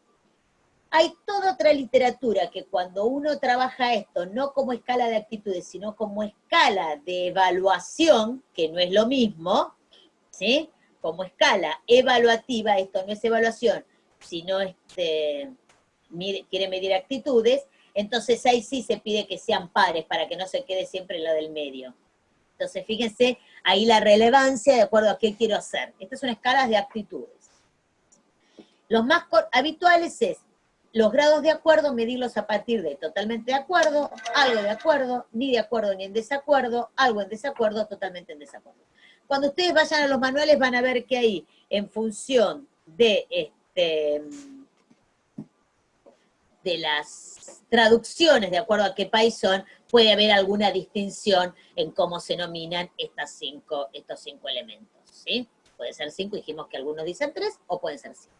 Hay toda otra literatura que cuando uno trabaja esto, no como escala de actitudes, sino como escala de evaluación, que no es lo mismo, ¿sí? Como escala evaluativa, esto no es evaluación, sino quiere medir actitudes, entonces ahí sí se pide que sean pares para que no se quede siempre en la del medio. Entonces fíjense ahí la relevancia de acuerdo a qué quiero hacer. Estas son escalas de actitudes. Los más habituales es los grados de acuerdo, medirlos a partir de totalmente de acuerdo, algo de acuerdo, ni de acuerdo ni en desacuerdo, algo en desacuerdo, totalmente en desacuerdo. Cuando ustedes vayan a los manuales van a ver que ahí, en función de las traducciones, de acuerdo a qué país son, puede haber alguna distinción en cómo se nominan estos 5 elementos, ¿sí? Puede ser 5, dijimos que algunos dicen 3, o pueden ser 5.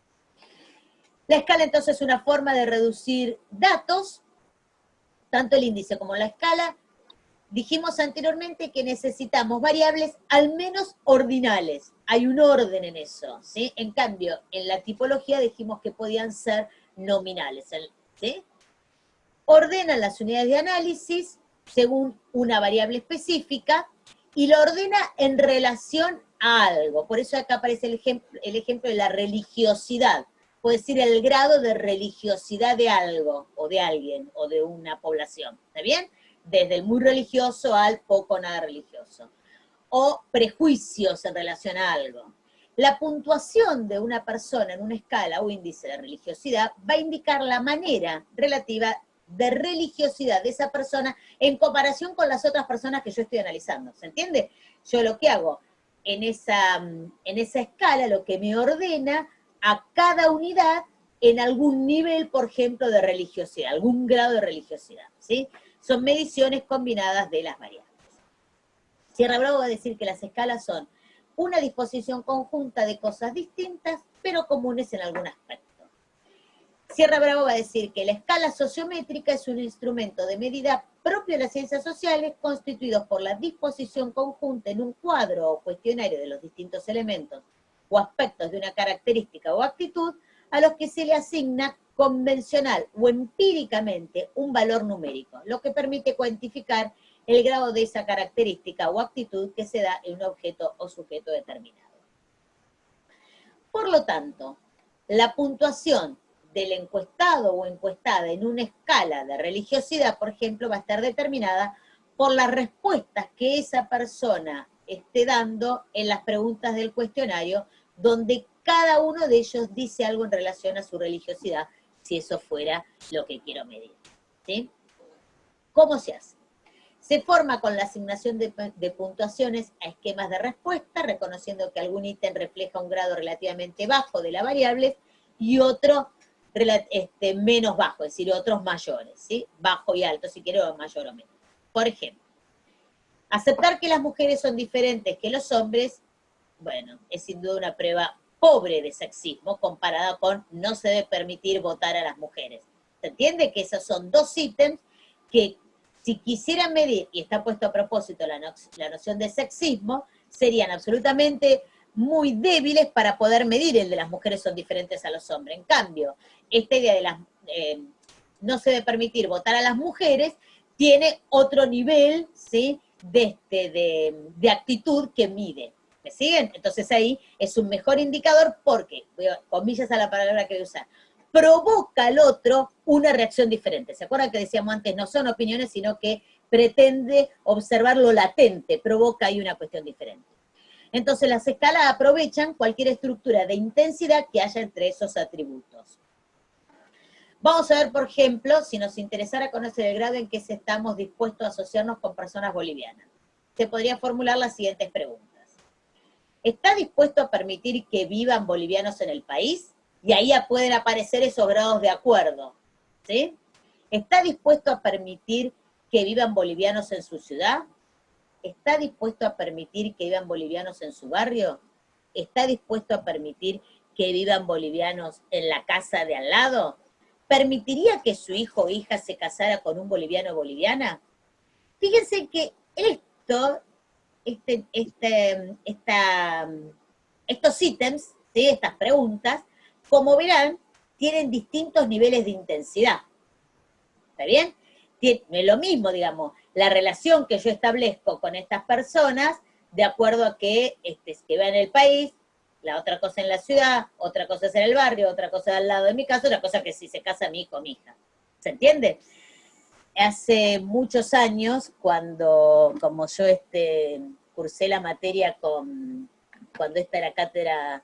La escala entonces es una forma de reducir datos, tanto el índice como la escala. Dijimos anteriormente que necesitamos variables al menos ordinales. Hay un orden en eso, ¿sí? En cambio, en la tipología dijimos que podían ser nominales, ¿sí? Ordenan las unidades de análisis según una variable específica y lo ordena en relación a algo. Por eso acá aparece el ejemplo de la religiosidad. Puede decir el grado de religiosidad de algo, o de alguien, o de una población, ¿está bien? Desde el muy religioso al poco nada religioso. O prejuicios en relación a algo. La puntuación de una persona en una escala o índice de religiosidad va a indicar la manera relativa de religiosidad de esa persona en comparación con las otras personas que yo estoy analizando, ¿se entiende? Yo lo que hago en esa escala, lo que me ordena a cada unidad en algún nivel, por ejemplo, de religiosidad, algún grado de religiosidad, ¿sí? Son mediciones combinadas de las variables. Sierra Bravo va a decir que las escalas son una disposición conjunta de cosas distintas, pero comunes en algún aspecto. Sierra Bravo va a decir que la escala sociométrica es un instrumento de medida propio de las ciencias sociales, constituido por la disposición conjunta en un cuadro o cuestionario de los distintos elementos o aspectos de una característica o actitud, a los que se le asigna convencional o empíricamente un valor numérico, lo que permite cuantificar el grado de esa característica o actitud que se da en un objeto o sujeto determinado. Por lo tanto, la puntuación del encuestado o encuestada en una escala de religiosidad, por ejemplo, va a estar determinada por las respuestas que esa persona esté dando en las preguntas del cuestionario, donde cada uno de ellos dice algo en relación a su religiosidad, si eso fuera lo que quiero medir, ¿sí? ¿Cómo se hace? Se forma con la asignación de puntuaciones a esquemas de respuesta, reconociendo que algún ítem refleja un grado relativamente bajo de la variable y otro menos bajo, es decir, otros mayores, ¿sí? Bajo y alto, si quiero, mayor o menor. Por ejemplo, aceptar que las mujeres son diferentes que los hombres, bueno, es sin duda una prueba pobre de sexismo comparada con no se debe permitir votar a las mujeres. ¿Se entiende? Que esos son dos ítems que si quisieran medir, y está puesto a propósito la noción de sexismo, serían absolutamente muy débiles para poder medir. El de las mujeres son diferentes a los hombres. En cambio, esta idea de las no se debe permitir votar a las mujeres tiene otro nivel, ¿sí?, de actitud que mide. ¿Me siguen? Entonces ahí es un mejor indicador porque, comillas a la palabra que voy a usar, provoca al otro una reacción diferente. ¿Se acuerdan que decíamos antes? No son opiniones, sino que pretende observar lo latente, provoca ahí una cuestión diferente. Entonces las escalas aprovechan cualquier estructura de intensidad que haya entre esos atributos. Vamos a ver, por ejemplo, si nos interesara conocer el grado en que estamos dispuestos a asociarnos con personas bolivianas. Se podría formular las siguientes preguntas. ¿Está dispuesto a permitir que vivan bolivianos en el país? Y ahí ya pueden aparecer esos grados de acuerdo, ¿sí? ¿Está dispuesto a permitir que vivan bolivianos en su ciudad? ¿Está dispuesto a permitir que vivan bolivianos en su barrio? ¿Está dispuesto a permitir que vivan bolivianos en la casa de al lado? ¿Permitiría que su hijo o hija se casara con un boliviano o boliviana? Fíjense que estos ítems, ¿sí?, estas preguntas, como verán, tienen distintos niveles de intensidad. ¿Está bien? Es lo mismo, digamos, la relación que yo establezco con estas personas, de acuerdo a que va en el país, la otra cosa en la ciudad, otra cosa es en el barrio, otra cosa al lado de mi casa, otra cosa que si se casa mi hijo o mi hija. ¿Se entiende? Hace muchos años, como yo cursé la materia cuando esta era cátedra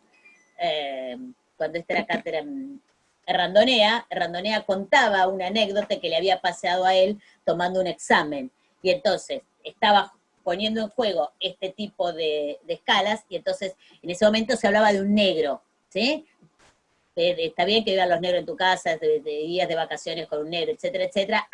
Randonea contaba una anécdota que le había pasado a él tomando un examen, y entonces estaba poniendo en juego este tipo de escalas, y entonces en ese momento se hablaba de un negro, ¿sí? Está bien que vivan los negros en tu casa, de días de vacaciones con un negro, etcétera, etcétera,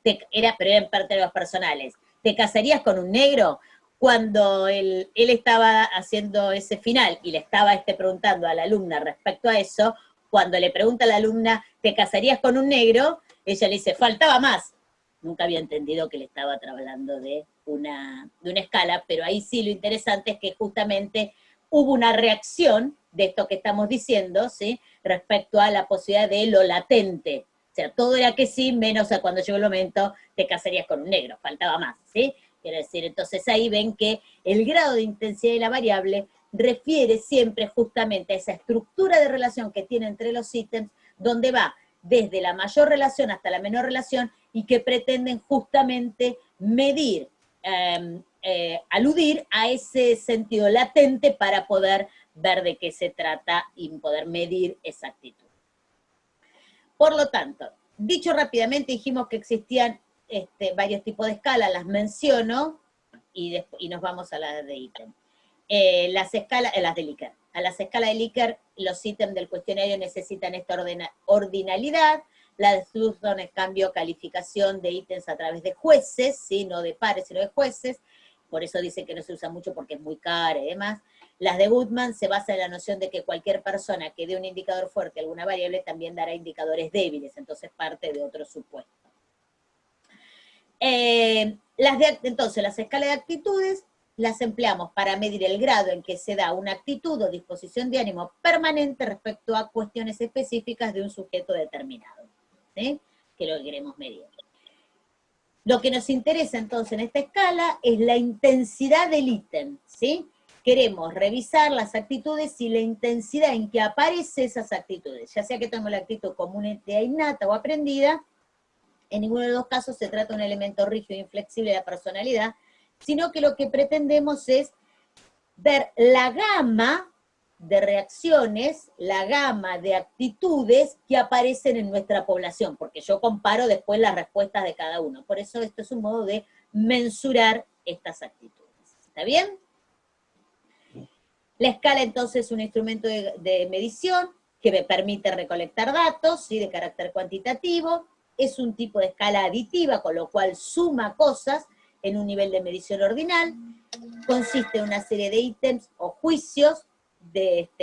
pero era en términos personales. ¿Te casarías con un negro? Cuando él estaba haciendo ese final y le estaba preguntando a la alumna respecto a eso, cuando le pregunta a la alumna, ¿te casarías con un negro? Ella le dice, faltaba más. Nunca había entendido que le estaba hablando de una escala, pero ahí sí lo interesante es que justamente hubo una reacción de esto que estamos diciendo, ¿sí?, respecto a la posibilidad de lo latente. O sea, todo era que sí, menos a cuando llegó el momento, te casarías con un negro, faltaba más, ¿sí? Quiero decir, entonces ahí ven que el grado de intensidad de la variable refiere siempre justamente a esa estructura de relación que tiene entre los ítems, donde va desde la mayor relación hasta la menor relación, y que pretenden justamente medir, aludir a ese sentido latente para poder ver de qué se trata y poder medir esa actitud. Por lo tanto, dicho rápidamente, dijimos que existían varios tipos de escalas, las menciono y nos vamos a las de ítem. Las de Likert. A las escalas de Likert, los ítems del cuestionario necesitan esta ordinalidad. La Thurston, en cambio, calificación de ítems a través de jueces, ¿sí?, no de pares, sino de jueces. Por eso dice que no se usa mucho porque es muy cara y demás. Las de Goodman se basan en la noción de que cualquier persona que dé un indicador fuerte a alguna variable también dará indicadores débiles, entonces parte de otro supuesto. Entonces, las escalas de actitudes las empleamos para medir el grado en que se da una actitud o disposición de ánimo permanente respecto a cuestiones específicas de un sujeto determinado, ¿sí?, que es lo que queremos medir. Lo que nos interesa entonces en esta escala es la intensidad del ítem, ¿sí? Queremos revisar las actitudes y la intensidad en que aparecen esas actitudes, ya sea que tenemos la actitud como una idea innata o aprendida. En ninguno de los dos casos se trata de un elemento rígido e inflexible de la personalidad, sino que lo que pretendemos es ver la gama de reacciones, la gama de actitudes que aparecen en nuestra población, porque yo comparo después las respuestas de cada uno. Por eso esto es un modo de mensurar estas actitudes. ¿Está bien? La escala entonces es un instrumento de medición que me permite recolectar datos, ¿sí?, de carácter cuantitativo. Es un tipo de escala aditiva, con lo cual suma cosas en un nivel de medición ordinal. Consiste en una serie de ítems o juicios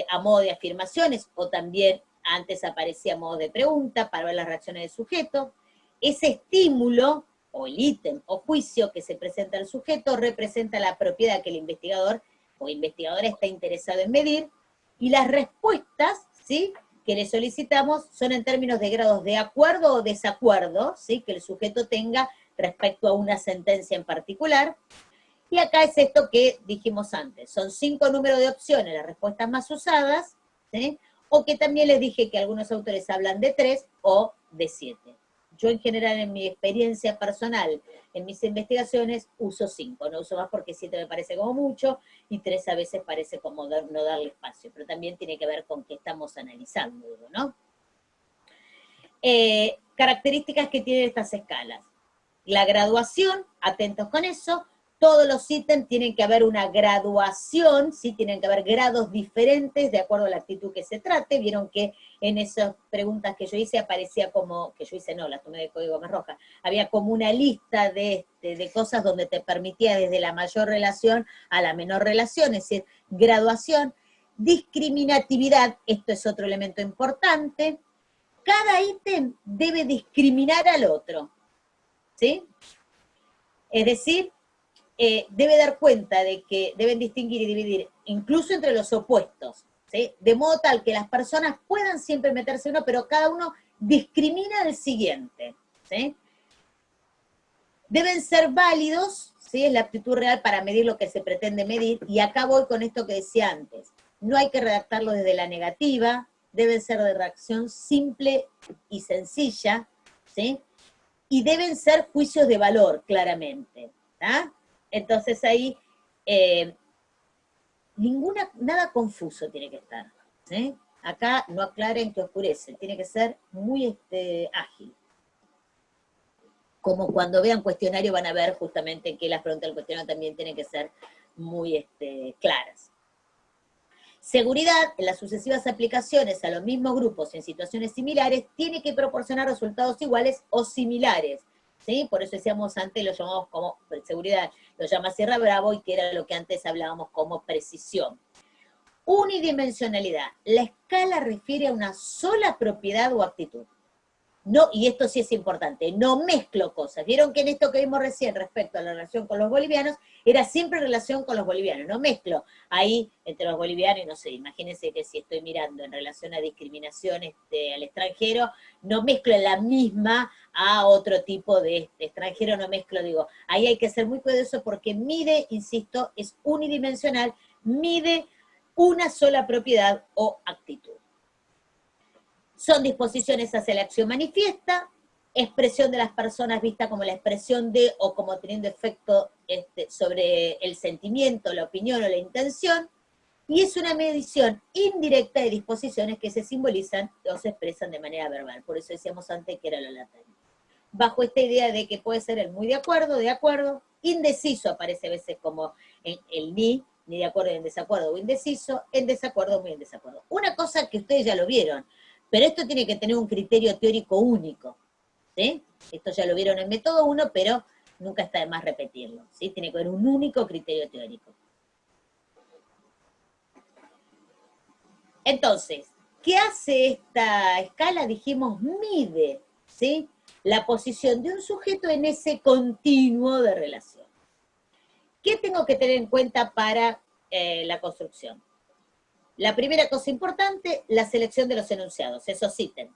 a modo de afirmaciones, o también antes aparecía a modo de pregunta para ver las reacciones del sujeto. Ese estímulo, o el ítem o juicio que se presenta al sujeto, representa la propiedad que el investigador o investigadora está interesado en medir, y las respuestas, ¿sí?, que le solicitamos son en términos de grados de acuerdo o desacuerdo, ¿sí?, que el sujeto tenga respecto a una sentencia en particular. Y acá es esto que dijimos antes, son 5 números de opciones, las respuestas más usadas, ¿sí?, o que también les dije que algunos autores hablan de 3 o de 7. Yo en general en mi experiencia personal, en mis investigaciones, uso 5, no uso más porque 7 me parece como mucho, y 3 a veces parece como no darle espacio, pero también tiene que ver con qué estamos analizando, digo, ¿no? Características que tienen estas escalas. La graduación, atentos con eso, todos los ítems tienen que haber una graduación, ¿sí? Tienen que haber grados diferentes de acuerdo a la actitud que se trate. Vieron que en esas preguntas que yo hice aparecía como, que yo hice no, las tomé de código más roja, había como una lista de cosas donde te permitía desde la mayor relación a la menor relación, es decir, graduación, discriminatividad, esto es otro elemento importante. Cada ítem debe discriminar al otro, ¿sí? Es decir, debe dar cuenta de que deben distinguir y dividir, incluso entre los opuestos, ¿sí?, de modo tal que las personas puedan siempre meterse uno, pero cada uno discrimina al siguiente, ¿sí? Deben ser válidos, ¿sí?, es la aptitud real para medir lo que se pretende medir, y acá voy con esto que decía antes, no hay que redactarlo desde la negativa, deben ser de reacción simple y sencilla, ¿sí?, y deben ser juicios de valor, claramente, ¿tá? Entonces ahí, nada confuso tiene que estar, ¿sí? Acá no aclaren que oscurece, tiene que ser muy ágil. Como cuando vean cuestionario van a ver justamente que las preguntas del cuestionario también tienen que ser muy claras. Seguridad, en las sucesivas aplicaciones a los mismos grupos en situaciones similares, tiene que proporcionar resultados iguales o similares, ¿sí? Por eso decíamos antes, lo llamamos como seguridad, lo llama Sierra Bravo, y que era lo que antes hablábamos como precisión. Unidimensionalidad, la escala refiere a una sola propiedad o actitud. No, y esto sí es importante, no mezclo cosas. Vieron que en esto que vimos recién respecto a la relación con los bolivianos, era siempre relación con los bolivianos, no mezclo ahí entre los bolivianos, y no sé, imagínense que si estoy mirando en relación a discriminación al extranjero, no mezclo en la misma a otro tipo de extranjero, no mezclo, digo, ahí hay que ser muy cuidadoso porque mide, insisto, es unidimensional, mide una sola propiedad o actitud. Son disposiciones hacia la acción manifiesta, expresión de las personas vista como la expresión de o como teniendo efecto sobre el sentimiento, la opinión o la intención, y es una medición indirecta de disposiciones que se simbolizan o se expresan de manera verbal. Por eso decíamos antes que era lo latente. Bajo esta idea de que puede ser el muy de acuerdo, indeciso aparece a veces como el ni de acuerdo y en desacuerdo, o indeciso, en desacuerdo, muy en desacuerdo. Una cosa que ustedes ya lo vieron, pero esto tiene que tener un criterio teórico único, ¿sí? Esto ya lo vieron en método 1, pero nunca está de más repetirlo, ¿sí? Tiene que haber un único criterio teórico. Entonces, ¿qué hace esta escala? Dijimos, mide, ¿sí?, la posición de un sujeto en ese continuo de relación. ¿Qué tengo que tener en cuenta para la construcción? La primera cosa importante, la selección de los enunciados, esos ítems.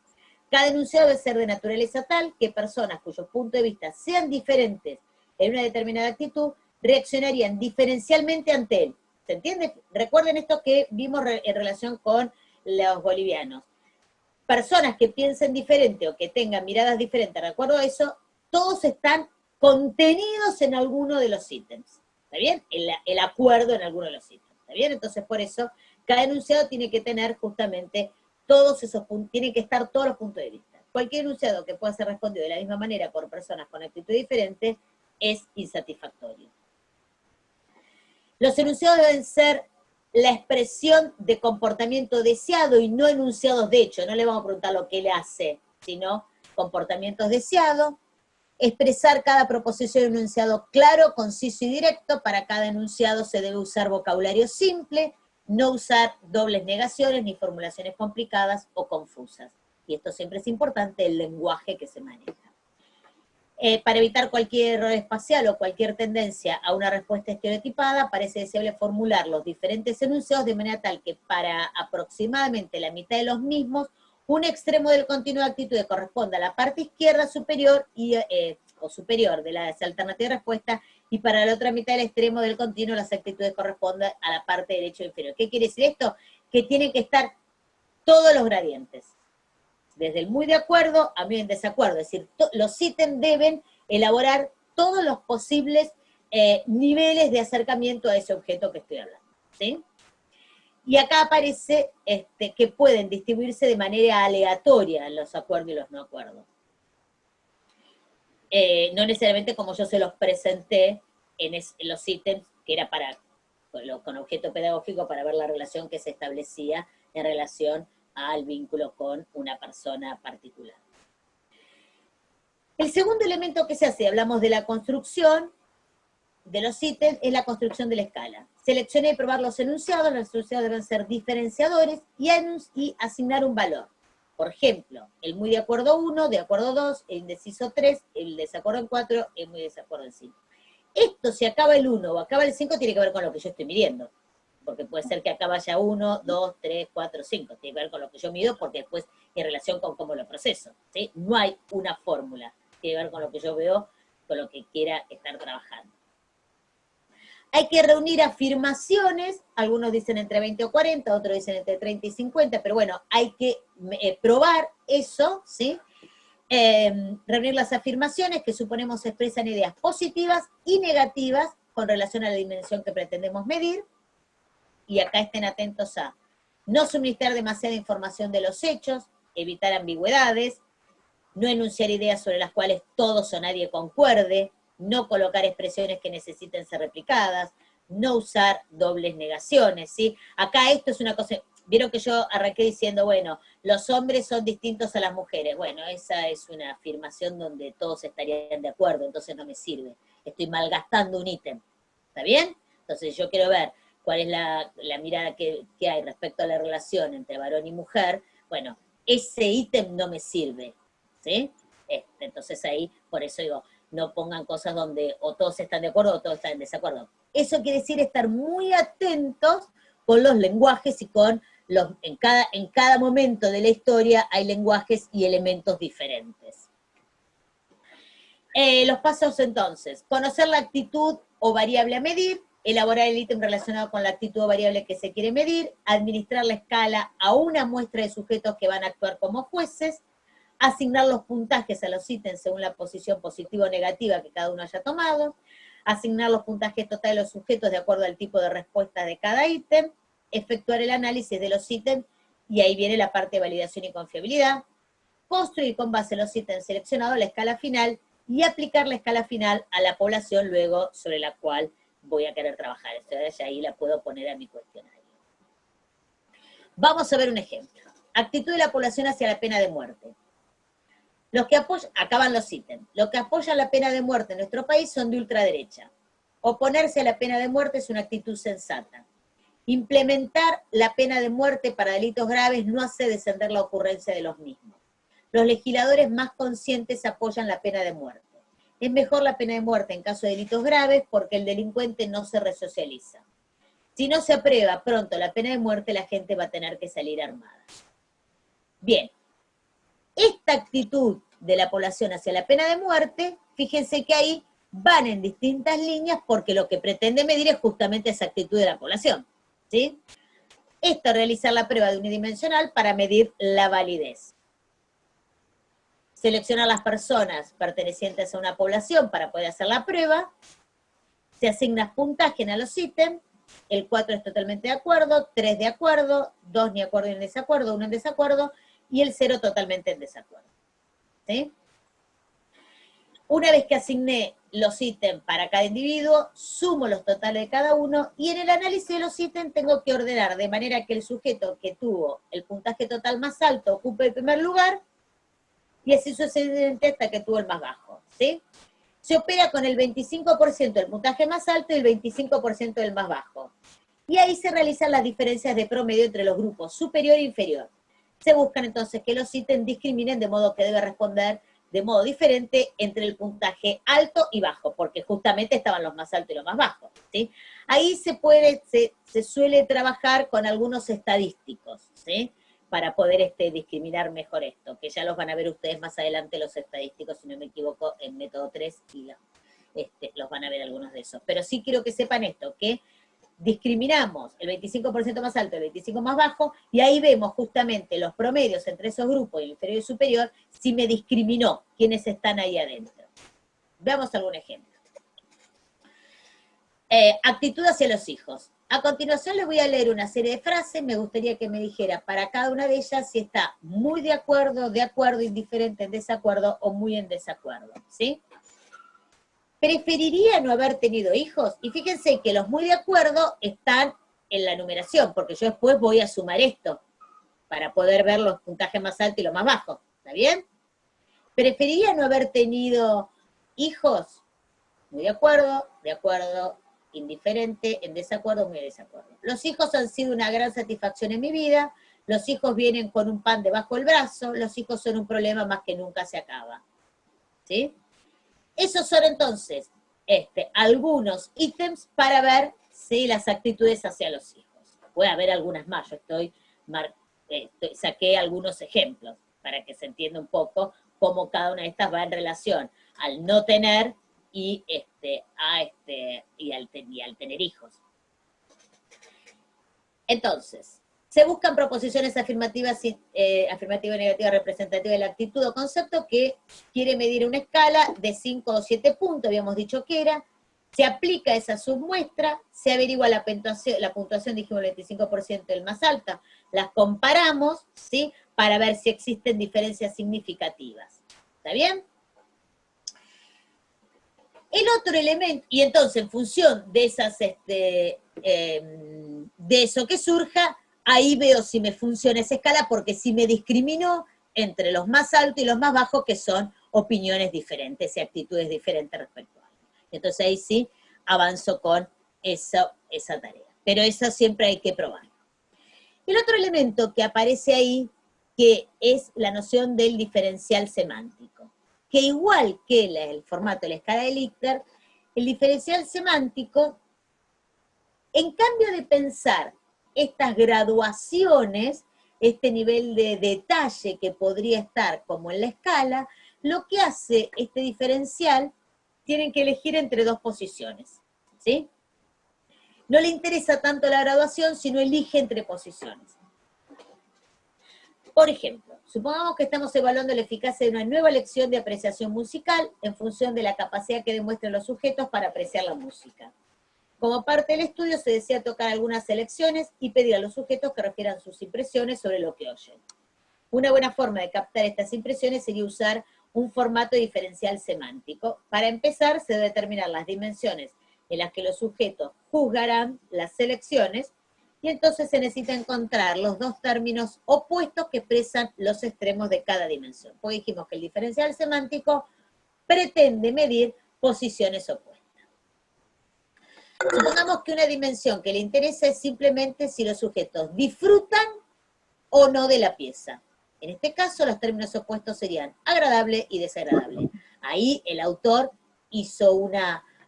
Cada enunciado debe ser de naturaleza tal que personas cuyos puntos de vista sean diferentes en una determinada actitud reaccionarían diferencialmente ante él. ¿Se entiende? Recuerden esto que vimos en relación con los bolivianos. Personas que piensen diferente o que tengan miradas diferentes, de acuerdo a eso, todos están contenidos en alguno de los ítems. ¿Está bien? El acuerdo en alguno de los ítems. ¿Está bien? Entonces, por eso, cada enunciado tiene que tener justamente todos esos puntos, tienen que estar todos los puntos de vista. Cualquier enunciado que pueda ser respondido de la misma manera por personas con actitud diferente es insatisfactorio. Los enunciados deben ser la expresión de comportamiento deseado y no enunciados de hecho. No le vamos a preguntar lo que él hace, sino comportamientos deseados. Expresar cada proposición en un enunciado claro, conciso y directo. Para cada enunciado se debe usar vocabulario simple, no usar dobles negaciones ni formulaciones complicadas o confusas. Y esto siempre es importante, el lenguaje que se maneja. Para evitar cualquier error espacial o cualquier tendencia a una respuesta estereotipada, parece deseable formular los diferentes enunciados de manera tal que para aproximadamente la mitad de los mismos, un extremo del continuo de actitudes corresponda a la parte izquierda superior o superior de la alternativa de respuesta, y para la otra mitad del extremo del continuo las actitudes correspondan a la parte derecha inferior. ¿Qué quiere decir esto? Que tienen que estar todos los gradientes, desde el muy de acuerdo a muy en desacuerdo, es decir, los ítems deben elaborar todos los posibles niveles de acercamiento a ese objeto que estoy hablando, ¿sí? Y acá aparece que pueden distribuirse de manera aleatoria en los acuerdos y los no acuerdos. No necesariamente como yo se los presenté en los ítems, que era con objeto pedagógico para ver la relación que se establecía en relación al vínculo con una persona particular. El segundo elemento que se hace, hablamos de la construcción de los ítems, es la construcción de la escala. Seleccioné y probar los enunciados deben ser diferenciadores y asignar un valor. Por ejemplo, el muy de acuerdo 1, de acuerdo 2, el indeciso 3, el desacuerdo en 4, el muy desacuerdo en 5. Esto, si acaba el 1 o acaba el 5, tiene que ver con lo que yo estoy midiendo. Porque puede ser que acaba ya 1, 2, 3, 4, 5. Tiene que ver con lo que yo mido, porque después en relación con cómo lo proceso, ¿sí? No hay una fórmula. Tiene que ver con lo que yo veo, con lo que quiera estar trabajando. Hay que reunir afirmaciones, algunos dicen entre 20 o 40, otros dicen entre 30 y 50, pero bueno, hay que probar eso, ¿sí? Reunir las afirmaciones que suponemos expresan ideas positivas y negativas con relación a la dimensión que pretendemos medir, y acá estén atentos a no suministrar demasiada información de los hechos, evitar ambigüedades, no enunciar ideas sobre las cuales todos o nadie concuerde, no colocar expresiones que necesiten ser replicadas, no usar dobles negaciones, ¿sí? Acá esto es una cosa, vieron que yo arranqué diciendo, bueno, los hombres son distintos a las mujeres. Bueno, esa es una afirmación donde todos estarían de acuerdo, entonces no me sirve. Estoy malgastando un ítem, ¿está bien? Entonces yo quiero ver cuál es la mirada que hay respecto a la relación entre varón y mujer. Bueno, ese ítem no me sirve, ¿sí? Entonces ahí, por eso digo, no pongan cosas donde o todos están de acuerdo o todos están en desacuerdo. Eso quiere decir estar muy atentos con los lenguajes y con en cada momento de la historia hay lenguajes y elementos diferentes. Los pasos entonces, conocer la actitud o variable a medir, elaborar el ítem relacionado con la actitud o variable que se quiere medir, administrar la escala a una muestra de sujetos que van a actuar como jueces, asignar los puntajes a los ítems según la posición positiva o negativa que cada uno haya tomado, asignar los puntajes totales a los sujetos de acuerdo al tipo de respuesta de cada ítem, efectuar el análisis de los ítems, y ahí viene la parte de validación y confiabilidad, construir con base en los ítems seleccionados la escala final, y aplicar la escala final a la población luego sobre la cual voy a querer trabajar. Entonces ahí la puedo poner a mi cuestionario. Vamos a ver un ejemplo. Actitud de la población hacia la pena de muerte. Los que apoyan, acaban los ítems, los que apoyan la pena de muerte en nuestro país son de ultraderecha. Oponerse a la pena de muerte es una actitud sensata. Implementar la pena de muerte para delitos graves no hace descender la ocurrencia de los mismos. Los legisladores más conscientes apoyan la pena de muerte. Es mejor la pena de muerte en caso de delitos graves porque el delincuente no se resocializa. Si no se aprueba pronto la pena de muerte, la gente va a tener que salir armada. Bien. Esta actitud de la población hacia la pena de muerte, fíjense que ahí van en distintas líneas porque lo que pretende medir es justamente esa actitud de la población, ¿sí? Esto, realizar la prueba de unidimensional para medir la validez. Seleccionar las personas pertenecientes a una población para poder hacer la prueba. Se asigna puntaje a los ítems. El 4 es totalmente de acuerdo, 3 de acuerdo, 2 ni acuerdo ni en desacuerdo, 1 en desacuerdo, y el 0 totalmente en desacuerdo, ¿sí? Una vez que asigné los ítems para cada individuo, sumo los totales de cada uno, y en el análisis de los ítems tengo que ordenar de manera que el sujeto que tuvo el puntaje total más alto ocupe el primer lugar, y así sucesivamente hasta que tuvo el más bajo, ¿sí? Se opera con el 25% del puntaje más alto y el 25% del más bajo. Y ahí se realizan las diferencias de promedio entre los grupos superior e inferior. Se buscan entonces que los ítems discriminen de modo que debe responder de modo diferente entre el puntaje alto y bajo, porque justamente estaban los más altos y los más bajos, ¿sí? Ahí se suele trabajar con algunos estadísticos, ¿sí? Para poder discriminar mejor esto, que ya los van a ver ustedes más adelante los estadísticos, si no me equivoco, en método 3, y los van a ver algunos de esos. Pero sí quiero que sepan esto, que discriminamos el 25% más alto y el 25% más bajo, y ahí vemos justamente los promedios entre esos grupos, el inferior y el superior, si me discriminó quiénes están ahí adentro. Veamos algún ejemplo. Actitud hacia los hijos. A continuación les voy a leer una serie de frases, me gustaría que me dijera para cada una de ellas si está muy de acuerdo, indiferente, en desacuerdo o muy en desacuerdo, ¿sí? ¿Preferiría no haber tenido hijos? Y fíjense que los muy de acuerdo están en la numeración, porque yo después voy a sumar esto para poder ver los puntajes más altos y los más bajos, ¿está bien? ¿Preferiría no haber tenido hijos? Muy de acuerdo, indiferente, en desacuerdo, muy en desacuerdo. Los hijos han sido una gran satisfacción en mi vida, los hijos vienen con un pan debajo del brazo, los hijos son un problema más que nunca se acaba. ¿Sí? Esos son entonces algunos ítems para ver ¿sí? Las actitudes hacia los hijos. Puede haber algunas más, yo saqué algunos ejemplos para que se entienda un poco cómo cada una de estas va en relación al no tener y al tener hijos. Entonces, se buscan proposiciones afirmativas y negativas representativas de la actitud o concepto que quiere medir una escala de 5 o 7 puntos, habíamos dicho que era, se aplica esa submuestra, se averigua la puntuación dijimos el 25% el más alta, las comparamos, ¿sí? Para ver si existen diferencias significativas. ¿Está bien? El otro elemento, y entonces en función de esas, de eso que surja, ahí veo si me funciona esa escala, porque si me discriminó entre los más altos y los más bajos, que son opiniones diferentes y actitudes diferentes respecto a algo. Entonces ahí sí avanzo con esa tarea. Pero eso siempre hay que probar. El otro elemento que aparece ahí, que es la noción del diferencial semántico, que igual que el formato de la escala de Likert, el diferencial semántico, en cambio de pensar estas graduaciones, este nivel de detalle que podría estar como en la escala, lo que hace este diferencial, tienen que elegir entre dos posiciones, ¿sí? No le interesa tanto la graduación, sino elige entre posiciones. Por ejemplo, supongamos que estamos evaluando la eficacia de una nueva lección de apreciación musical en función de la capacidad que demuestran los sujetos para apreciar la música. Como parte del estudio se desea tocar algunas selecciones y pedir a los sujetos que refieran sus impresiones sobre lo que oyen. Una buena forma de captar estas impresiones sería usar un formato diferencial semántico. Para empezar, se debe determinar las dimensiones en las que los sujetos juzgarán las selecciones, y entonces se necesita encontrar los dos términos opuestos que expresan los extremos de cada dimensión. Pues dijimos que el diferencial semántico pretende medir posiciones opuestas. Supongamos que una dimensión que le interesa es simplemente si los sujetos disfrutan o no de la pieza. En este caso, los términos opuestos serían agradable y desagradable. Ahí el autor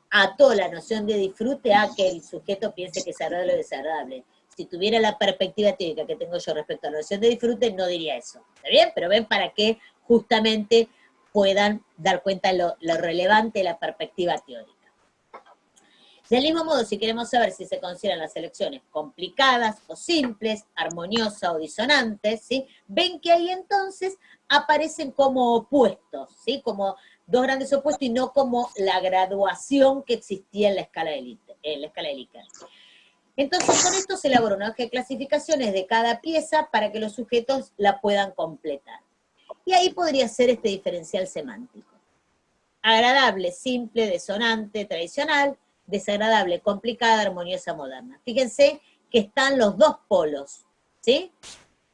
ató la noción de disfrute a que el sujeto piense que es agradable o desagradable. Si tuviera la perspectiva teórica que tengo yo respecto a la noción de disfrute, no diría eso. ¿Está bien? Pero ven para que justamente puedan dar cuenta lo relevante de la perspectiva teórica. Del mismo modo, si queremos saber si se consideran las selecciones complicadas o simples, armoniosas o disonantes, ¿sí? Ven que ahí entonces aparecen como opuestos, ¿sí? Como dos grandes opuestos y no como la graduación que existía en la escala de Likert. Entonces, con esto se elabora una hoja de clasificaciones de cada pieza para que los sujetos la puedan completar. Y ahí podría ser este diferencial semántico. Agradable, simple, desonante, tradicional, desagradable, complicada, armoniosa, moderna. Fíjense que están los dos polos, ¿sí?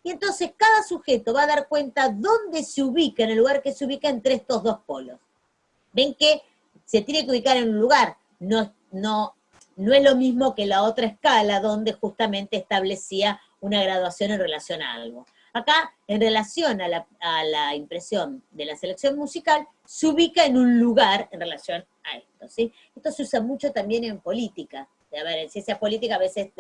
Y entonces cada sujeto va a dar cuenta dónde se ubica, en el lugar que se ubica entre estos dos polos. Ven que se tiene que ubicar en un lugar, no es lo mismo que la otra escala donde justamente establecía una graduación en relación a algo. Acá, en relación a la impresión de la selección musical, se ubica en un lugar en relación a esto, ¿sí? Esto se usa mucho también en política. A ver, en ciencia política a veces,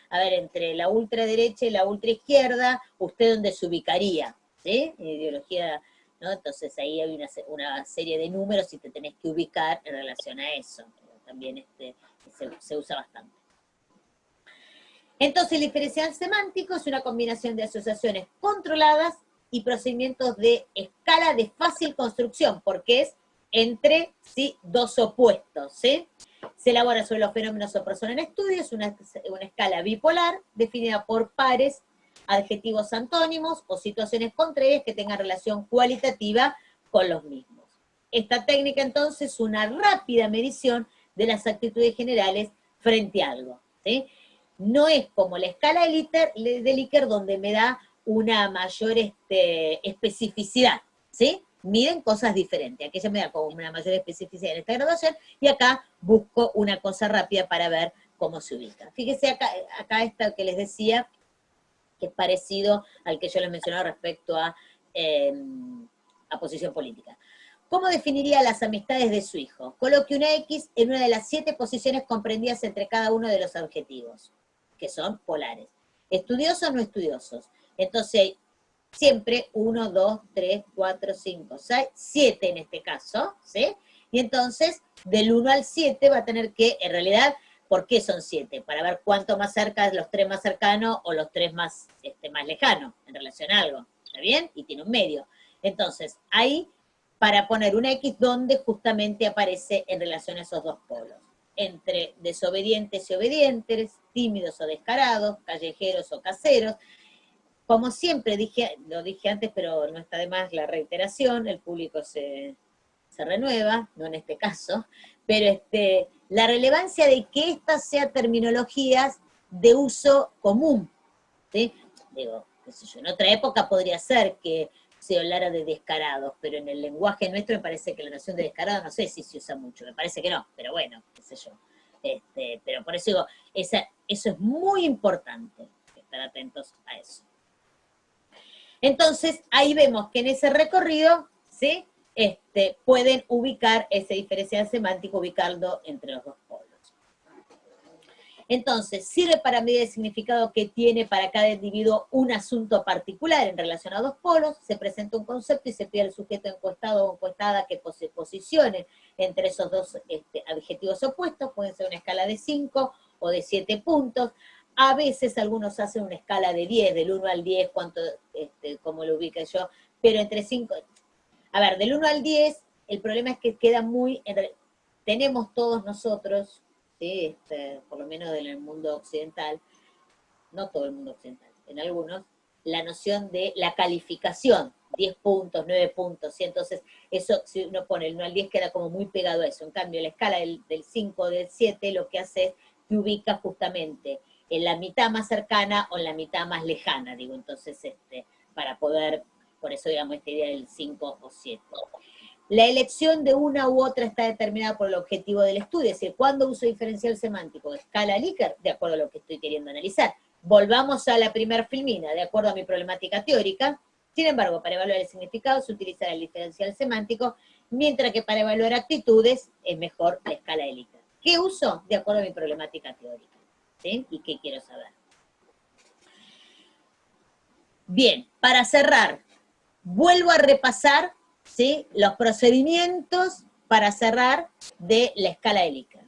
a ver, entre la ultraderecha y la ultraizquierda, ¿usted dónde se ubicaría? ¿Sí? En ideología, ¿no? Entonces ahí hay una serie de números y te tenés que ubicar en relación a eso. También se usa bastante. Entonces, el diferencial semántico es una combinación de asociaciones controladas y procedimientos de escala de fácil construcción, porque es entre, ¿sí?, dos opuestos, ¿sí? Se elabora sobre los fenómenos o personas en estudio, es una escala bipolar, definida por pares, adjetivos antónimos o situaciones contrarias que tengan relación cualitativa con los mismos. Esta técnica, entonces, es una rápida medición de las actitudes generales frente a algo, ¿sí? No es como la escala de Likert donde me da una mayor especificidad, ¿sí? Miden cosas diferentes. Aquí se me da como una mayor especificidad en esta graduación y acá busco una cosa rápida para ver cómo se ubica. Fíjese acá está que les decía, que es parecido al que yo les mencionaba respecto a posición política. ¿Cómo definiría las amistades de su hijo? Coloque una X en una de las 7 posiciones comprendidas entre cada uno de los adjetivos, que son polares. ¿Estudiosos o no estudiosos? Entonces, siempre 1, 2, 3, 4, 5, 6, 7 en este caso, ¿sí? Y entonces, del 1 al 7 va a tener que, en realidad, ¿por qué son 7? Para ver cuánto más cerca, los 3 más cercanos o los 3 más, más lejanos en relación a algo, ¿está bien? Y tiene un medio. Entonces, ahí, para poner una X donde justamente aparece en relación a esos dos polos. Entre desobedientes y obedientes, tímidos o descarados, callejeros o caseros. Como siempre lo dije antes, pero no está de más la reiteración, el público se renueva, no en este caso, pero la relevancia de que estas sean terminologías de uso común, ¿sí? Digo, qué sé yo, en otra época podría ser que se hablara de descarados, pero en el lenguaje nuestro me parece que la noción de descarado no sé si se usa mucho, me parece que no, pero bueno, qué sé yo. Pero por eso digo, eso es muy importante, estar atentos a eso. Entonces, ahí vemos que en ese recorrido, ¿sí?, pueden ubicar ese diferencial semántico, ubicarlo entre los dos polos. Entonces, sirve para medir el significado que tiene para cada individuo un asunto particular en relación a dos polos, se presenta un concepto y se pide al sujeto encuestado o encuestada que se posicione entre esos dos adjetivos opuestos, pueden ser una escala de 5 o de 7 puntos, a veces algunos hacen una escala de 10, del 1 al 10, como lo ubica yo, pero entre 5, a ver, del 1 al 10, el problema es que queda muy, tenemos todos nosotros, ¿sí?, por lo menos en el mundo occidental, no todo el mundo occidental, en algunos, la noción de la calificación, 10 puntos, 9 puntos, ¿sí? Entonces, eso, si uno pone el 1 al 10, queda como muy pegado a eso. En cambio, la escala del 5, del 7, lo que hace es que ubica justamente en la mitad más cercana o en la mitad más lejana, digo, entonces, para poder, por eso digamos esta idea del 5 o 7. La elección de una u otra está determinada por el objetivo del estudio, es decir, ¿cuándo uso diferencial semántico? Escala Likert, de acuerdo a lo que estoy queriendo analizar. Volvamos a la primer filmina, de acuerdo a mi problemática teórica. Sin embargo, para evaluar el significado se utiliza el diferencial semántico, mientras que para evaluar actitudes es mejor la escala de Likert. ¿Qué uso? De acuerdo a mi problemática teórica. ¿Sí? ¿Y qué quiero saber? Bien, para cerrar, vuelvo a repasar, ¿sí?, los procedimientos para cerrar de la escala de Likert.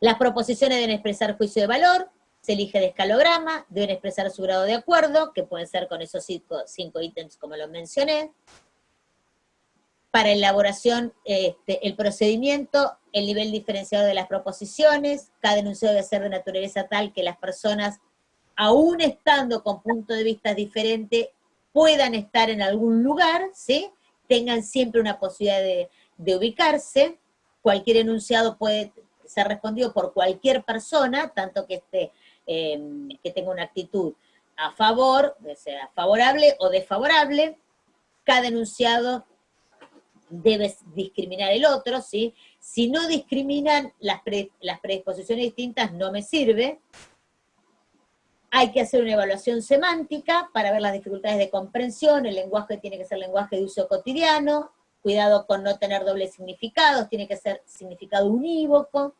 Las proposiciones deben expresar juicio de valor, se elige de escalograma, deben expresar su grado de acuerdo, que pueden ser con esos 5 ítems como los mencioné. Para elaboración, el procedimiento, el nivel diferenciado de las proposiciones, cada enunciado debe ser de naturaleza tal que las personas, aún estando con puntos de vista diferentes, puedan estar en algún lugar, ¿sí?, tengan siempre una posibilidad de ubicarse. Cualquier enunciado puede ser respondido por cualquier persona, tanto que tenga una actitud a favor, sea favorable o desfavorable. Cada enunciado debe discriminar el otro, ¿sí? Si no discriminan las predisposiciones distintas, no me sirve. Hay que hacer una evaluación semántica para ver las dificultades de comprensión, el lenguaje tiene que ser lenguaje de uso cotidiano, cuidado con no tener dobles significados, tiene que ser significado unívoco,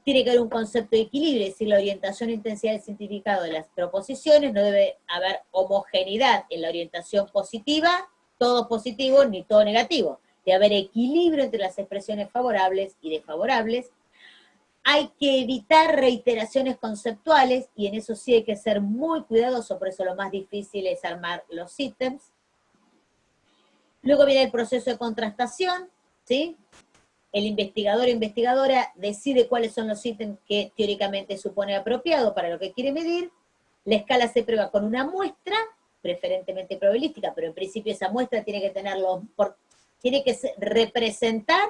tiene que haber un concepto de equilibrio, es decir, la orientación, intensidad y significado de las proposiciones, no debe haber homogeneidad en la orientación positiva, todo positivo ni todo negativo, debe haber equilibrio entre las expresiones favorables y desfavorables. Hay que evitar reiteraciones conceptuales, y en eso sí hay que ser muy cuidadoso, por eso lo más difícil es armar los ítems. Luego viene el proceso de contrastación, ¿sí? El investigador o investigadora decide cuáles son los ítems que teóricamente supone apropiado para lo que quiere medir. La escala se prueba con una muestra, preferentemente probabilística, pero en principio esa muestra tiene que tiene que representar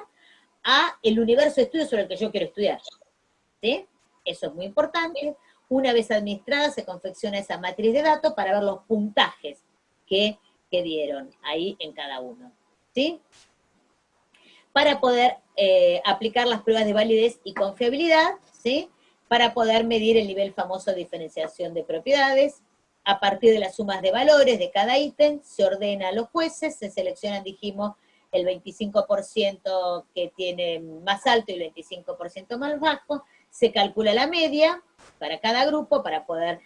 a el universo de estudio sobre el que yo quiero estudiar. ¿Sí? Eso es muy importante. Una vez administrada se confecciona esa matriz de datos para ver los puntajes que dieron ahí en cada uno. ¿Sí? Para poder aplicar las pruebas de validez y confiabilidad, ¿sí? Para poder medir el nivel famoso de diferenciación de propiedades. A partir de las sumas de valores de cada ítem, se ordena a los jueces, se seleccionan, dijimos, el 25% que tiene más alto y el 25% más bajo, se calcula la media para cada grupo para poder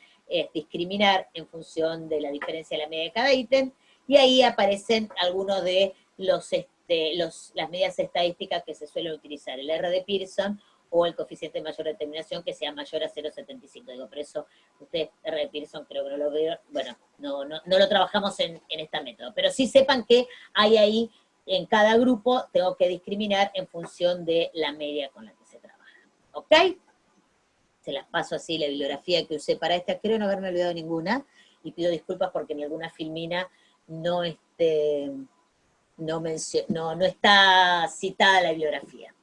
discriminar en función de la diferencia de la media de cada ítem, y ahí aparecen algunos de las medidas estadísticas que se suelen utilizar, el R de Pearson o el coeficiente de mayor determinación que sea mayor a 0,75. Digo, por eso ustedes, R de Pearson, creo que no lo veo, bueno, no lo trabajamos en esta método, pero sí sepan que hay ahí, en cada grupo, tengo que discriminar en función de la media con la que se trabaja. ¿Ok? Se las paso así, la bibliografía que usé para esta, creo no haberme olvidado ninguna, y pido disculpas porque en alguna filmina no está citada la bibliografía.